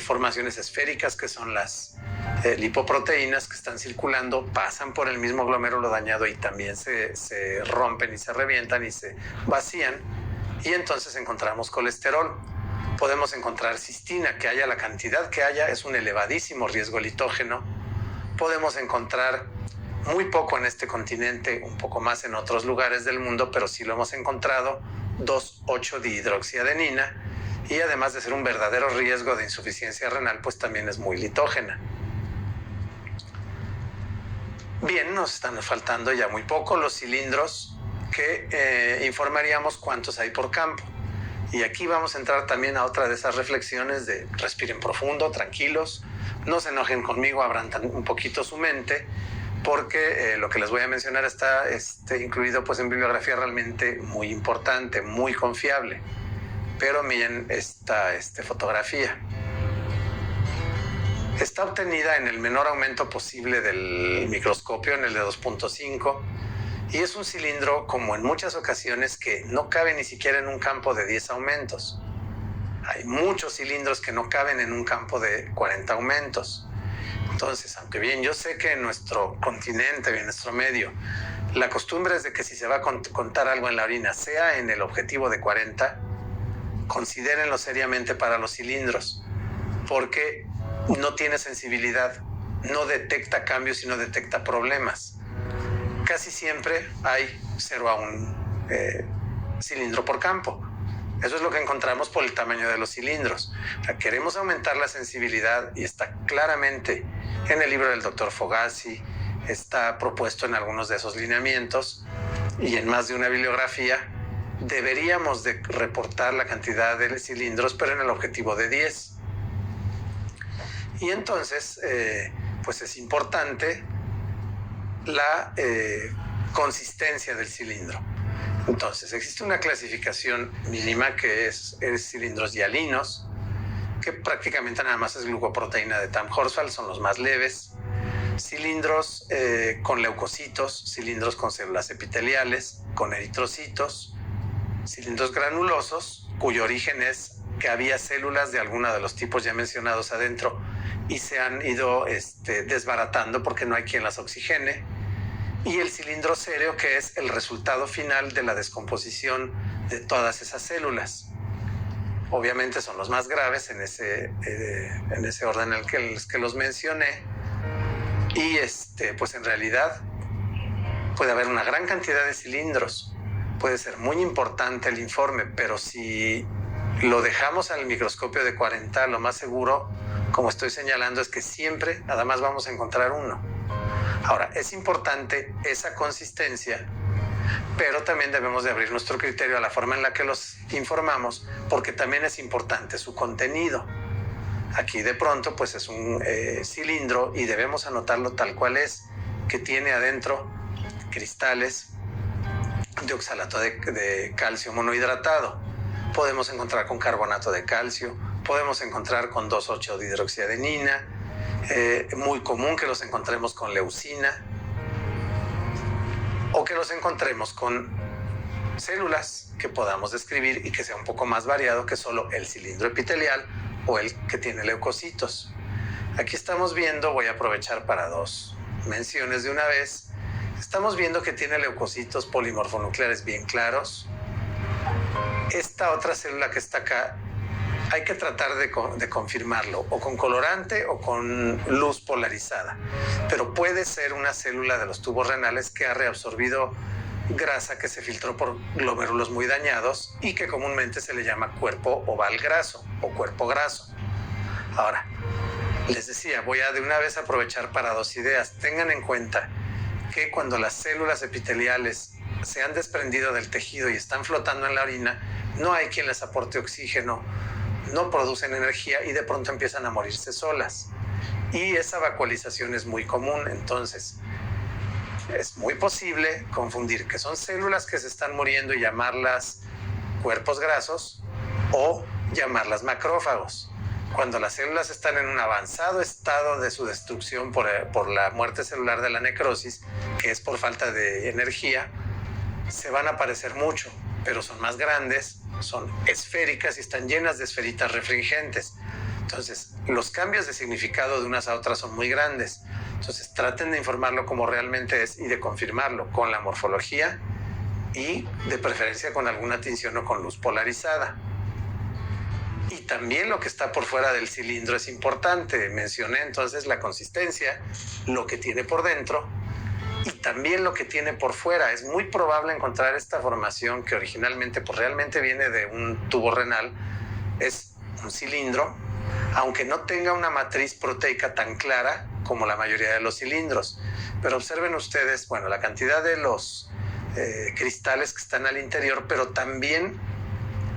B: formaciones esféricas, que son las lipoproteínas que están circulando, pasan por el mismo glomérulo dañado y también se rompen y se revientan y se vacían, y entonces encontramos colesterol. Podemos encontrar cistina, que haya la cantidad que haya, es un elevadísimo riesgo litógeno. Podemos encontrar muy poco en este continente, un poco más en otros lugares del mundo, pero sí lo hemos encontrado, 2,8-dihidroxiadenina, y además de ser un verdadero riesgo de insuficiencia renal, pues también es muy litógena. Bien, nos están faltando ya muy poco los cilindros que informaríamos cuántos hay por campo. Y aquí vamos a entrar también a otra de esas reflexiones de respiren profundo, tranquilos, no se enojen conmigo, abran un poquito su mente, porque lo que les voy a mencionar está incluido pues en bibliografía realmente muy importante, muy confiable. Pero miren esta fotografía. Está obtenida en el menor aumento posible del microscopio, en el de 2.5, y es un cilindro, como en muchas ocasiones, que no cabe ni siquiera en un campo de 10 aumentos. Hay muchos cilindros que no caben en un campo de 40 aumentos. Entonces, aunque bien yo sé que en nuestro continente, en nuestro medio, la costumbre es de que si se va a contar algo en la orina, sea en el objetivo de 40, considérenlo seriamente para los cilindros, porque no tiene sensibilidad, no detecta cambios y no detecta problemas. Casi siempre hay 0 a 1 cilindro por campo. Eso es lo que encontramos por el tamaño de los cilindros. O sea, queremos aumentar la sensibilidad, y está claramente en el libro del doctor Fogassi, está propuesto en algunos de esos lineamientos y en más de una bibliografía. Deberíamos de reportar la cantidad de cilindros, pero en el objetivo de 10. Y entonces, pues es importante la consistencia del cilindro. Entonces, existe una clasificación mínima que es cilindros hialinos, que prácticamente nada más es glucoproteína de Tamm-Horsfald, son los más leves. Cilindros con leucocitos, cilindros con células epiteliales, con eritrocitos, cilindros granulosos, cuyo origen es que había células de alguno de los tipos ya mencionados adentro y se han ido desbaratando porque no hay quien las oxigene. Y el cilindro séreo, que es el resultado final de la descomposición de todas esas células. Obviamente son los más graves en ese orden en el que los mencioné. Y pues en realidad puede haber una gran cantidad de cilindros. Puede ser muy importante el informe, pero si lo dejamos al microscopio de 40, lo más seguro, como estoy señalando, es que siempre nada más vamos a encontrar uno. Ahora, es importante esa consistencia, pero también debemos de abrir nuestro criterio a la forma en la que los informamos, porque también es importante su contenido. Aquí de pronto pues es un cilindro y debemos anotarlo tal cual es, que tiene adentro cristales de oxalato de calcio monohidratado. Podemos encontrar con carbonato de calcio, podemos encontrar con 2,8-dihidroxiadenina, muy común que los encontremos con leucina, o que los encontremos con células que podamos describir y que sea un poco más variado que solo el cilindro epitelial o el que tiene leucocitos. Aquí estamos viendo, voy a aprovechar para 2 menciones de una vez. Estamos viendo que tiene leucocitos polimorfonucleares bien claros. Esta otra célula que está acá, hay que tratar de confirmarlo, o con colorante o con luz polarizada. Pero puede ser una célula de los tubos renales que ha reabsorbido grasa que se filtró por glomérulos muy dañados y que comúnmente se le llama cuerpo oval graso o cuerpo graso. Ahora, les decía, voy a de una vez aprovechar para 2 ideas. Tengan en cuenta que cuando las células epiteliales se han desprendido del tejido y están flotando en la orina, no hay quien les aporte oxígeno, no producen energía y de pronto empiezan a morirse solas. Y esa vacuolización es muy común, entonces es muy posible confundir que son células que se están muriendo y llamarlas cuerpos grasos o llamarlas macrófagos. Cuando las células están en un avanzado estado de su destrucción por la muerte celular de la necrosis, que es por falta de energía, se van a parecer mucho, pero son más grandes, son esféricas y están llenas de esferitas refringentes. Entonces, los cambios de significado de unas a otras son muy grandes. Entonces, traten de informarlo como realmente es y de confirmarlo con la morfología y de preferencia con alguna tinción o con luz polarizada. Y también lo que está por fuera del cilindro es importante. Mencioné entonces la consistencia, lo que tiene por dentro y también lo que tiene por fuera. Es muy probable encontrar esta formación que originalmente pues realmente viene de un tubo renal. Es un cilindro, aunque no tenga una matriz proteica tan clara como la mayoría de los cilindros. Pero observen ustedes, bueno, la cantidad de los cristales que están al interior, pero también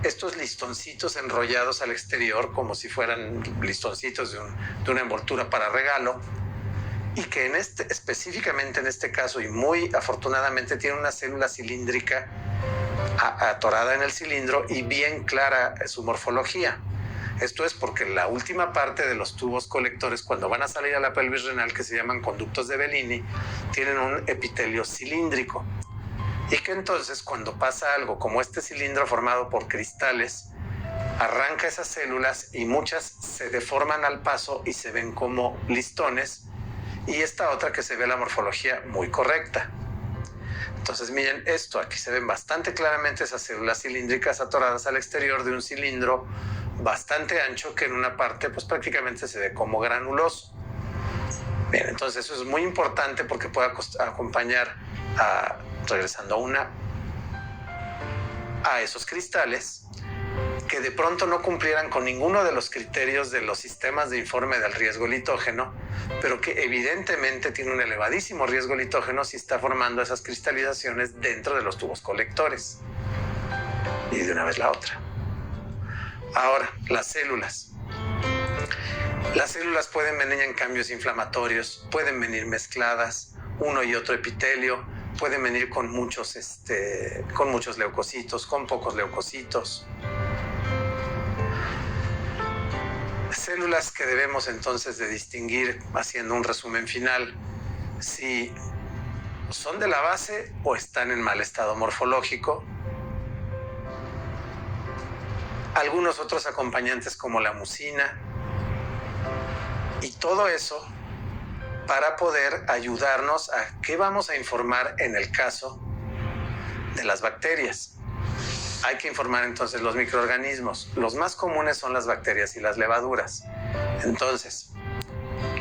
B: estos listoncitos enrollados al exterior como si fueran listoncitos de una envoltura para regalo, y que específicamente en este caso y muy afortunadamente tiene una célula cilíndrica atorada en el cilindro y bien clara su morfología. Esto es porque la última parte de los tubos colectores, cuando van a salir a la pelvis renal, que se llaman conductos de Bellini, tienen un epitelio cilíndrico. Y que entonces cuando pasa algo como este cilindro formado por cristales, arranca esas células y muchas se deforman al paso y se ven como listones, y esta otra que se ve la morfología muy correcta. Entonces miren esto, aquí se ven bastante claramente esas células cilíndricas atoradas al exterior de un cilindro bastante ancho que en una parte pues prácticamente se ve como granuloso. Bien, entonces eso es muy importante porque puede acompañar regresando a esos cristales que de pronto no cumplieran con ninguno de los criterios de los sistemas de informe del riesgo litógeno, pero que evidentemente tiene un elevadísimo riesgo litógeno si está formando esas cristalizaciones dentro de los tubos colectores. Y de una vez la otra. Ahora, las células. Las células pueden venir en cambios inflamatorios, pueden venir mezcladas, uno y otro epitelio, pueden venir con muchos leucocitos, con pocos leucocitos. Células que debemos entonces de distinguir, haciendo un resumen final, si son de la base o están en mal estado morfológico. Algunos otros acompañantes como la mucina. Y todo eso para poder ayudarnos a qué vamos a informar en el caso de las bacterias. Hay que informar entonces los microorganismos. Los más comunes son las bacterias y las levaduras. Entonces,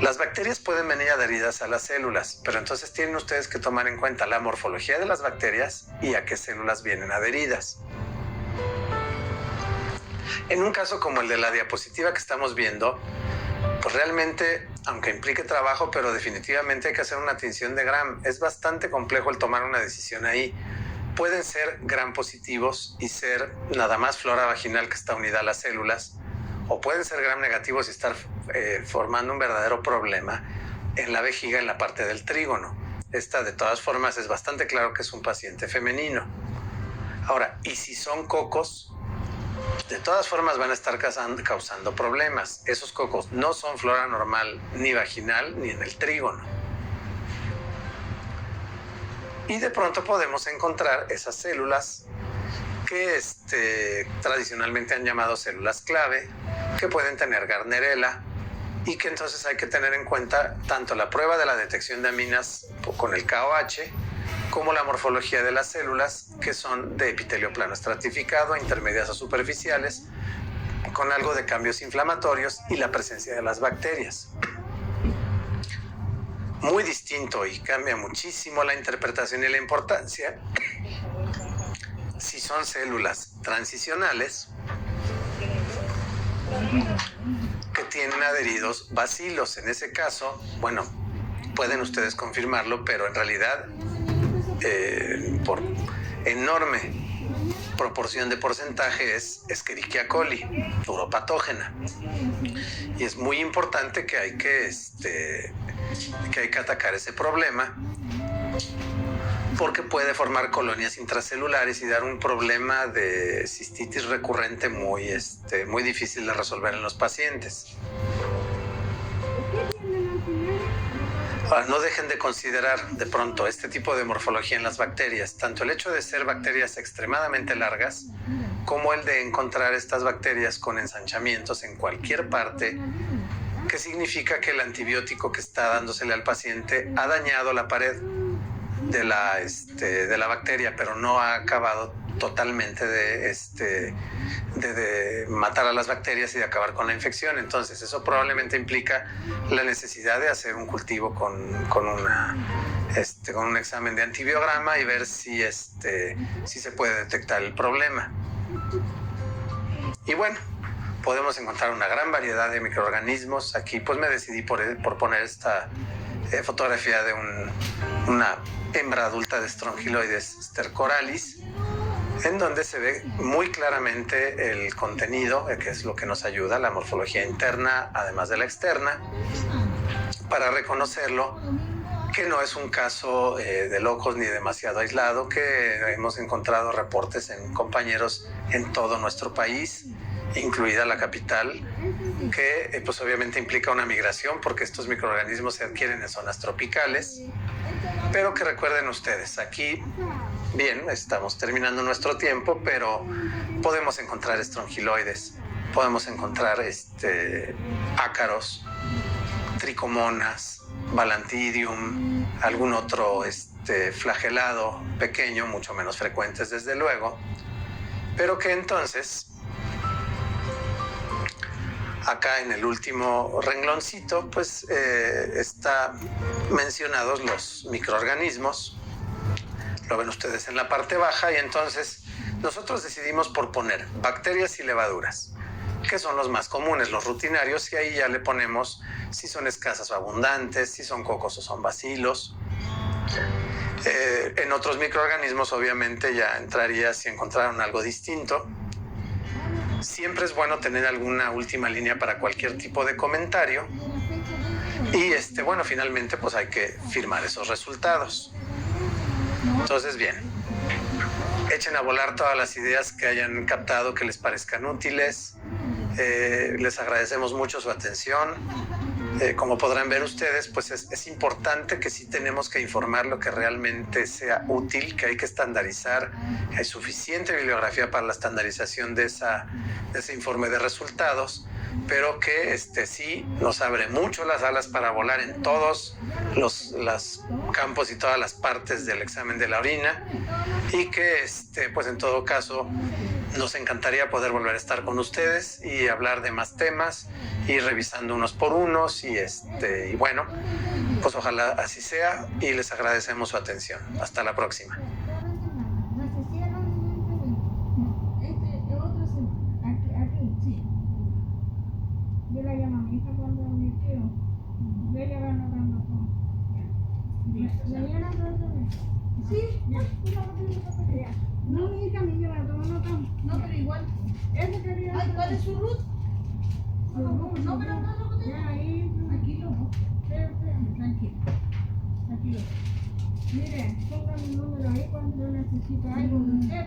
B: las bacterias pueden venir adheridas a las células, pero entonces tienen ustedes que tomar en cuenta la morfología de las bacterias y a qué células vienen adheridas. En un caso como el de la diapositiva que estamos viendo, pues realmente, aunque implique trabajo, pero definitivamente hay que hacer una tinción de Gram. Es bastante complejo el tomar una decisión ahí. Pueden ser Gram positivos y ser nada más flora vaginal que está unida a las células, o pueden ser Gram negativos y estar formando un verdadero problema en la vejiga, en la parte del trígono. Esta, de todas formas, es bastante claro que es un paciente femenino. Ahora, ¿y si son cocos? De todas formas van a estar causando problemas. Esos cocos no son flora normal ni vaginal ni en el trígono. Y de pronto podemos encontrar esas células que tradicionalmente han llamado células clave, que pueden tener Gardnerella y que entonces hay que tener en cuenta tanto la prueba de la detección de aminas con el KOH como la morfología de las células, que son de epitelio plano estratificado, intermedias o superficiales, con algo de cambios inflamatorios y la presencia de las bacterias. Muy distinto y cambia muchísimo la interpretación y la importancia si son células transicionales que tienen adheridos bacilos. En ese caso, bueno, pueden ustedes confirmarlo, pero en realidad por enorme proporción de porcentaje es Escherichia coli, uropatógena. Y es muy importante que hay que atacar ese problema, porque puede formar colonias intracelulares y dar un problema de cistitis recurrente muy difícil de resolver en los pacientes. Ahora, no dejen de considerar de pronto este tipo de morfología en las bacterias, tanto el hecho de ser bacterias extremadamente largas como el de encontrar estas bacterias con ensanchamientos en cualquier parte, que significa que el antibiótico que está dándosele al paciente ha dañado la pared de la bacteria, pero no ha acabado totalmente de matar a las bacterias y de acabar con la infección. Entonces eso probablemente implica la necesidad de hacer un cultivo con un examen de antibiograma y ver si se puede detectar el problema. Y bueno, podemos encontrar una gran variedad de microorganismos. Aquí pues me decidí por poner esta fotografía de una hembra adulta de Strongyloides stercoralis, en donde se ve muy claramente el contenido, que es lo que nos ayuda, la morfología interna, además de la externa, para reconocerlo, que no es un caso de locos ni demasiado aislado, que hemos encontrado reportes en compañeros en todo nuestro país, incluida la capital, que pues obviamente implica una migración, porque estos microorganismos se adquieren en zonas tropicales, pero que recuerden ustedes, aquí, bien, estamos terminando nuestro tiempo, pero podemos encontrar estrongiloides, podemos encontrar ácaros, tricomonas, balantidium, algún otro flagelado pequeño, mucho menos frecuentes desde luego, pero que entonces acá en el último rengloncito pues está mencionados los microorganismos. Lo ven ustedes en la parte baja, y entonces nosotros decidimos por poner bacterias y levaduras, que son los más comunes, los rutinarios, y ahí ya le ponemos si son escasas o abundantes, si son cocos o son bacilos. En otros microorganismos obviamente ya entraría si encontraron algo distinto. Siempre es bueno tener alguna última línea para cualquier tipo de comentario. Y bueno, finalmente pues hay que firmar esos resultados. Entonces, bien, echen a volar todas las ideas que hayan captado que les parezcan útiles. Les agradecemos mucho su atención. Como podrán ver ustedes, pues es importante que sí tenemos que informar lo que realmente sea útil, que hay que estandarizar. Hay suficiente bibliografía para la estandarización de ese informe de resultados, pero que sí nos abre mucho las alas para volar en todos los campos y todas las partes del examen de la orina, y que pues en todo caso nos encantaría poder volver a estar con ustedes y hablar de más temas, ir revisando unos por unos, y bueno, pues ojalá así sea, y les agradecemos su atención. Hasta la próxima.
C: Yo la llamo a mi hija cuando me quedo. Yo le van anotando todo. ¿Mañana sí, ya. No, mi hija, mi hija la toma notando. No, pero igual. Eso quería. Ay, ¿cuál es su root? No, pero no lo tengo. Ya, ahí. Tranquilo. Tranquilo. Tranquilo. Mire, ponga mi número ahí cuando necesito algo de usted.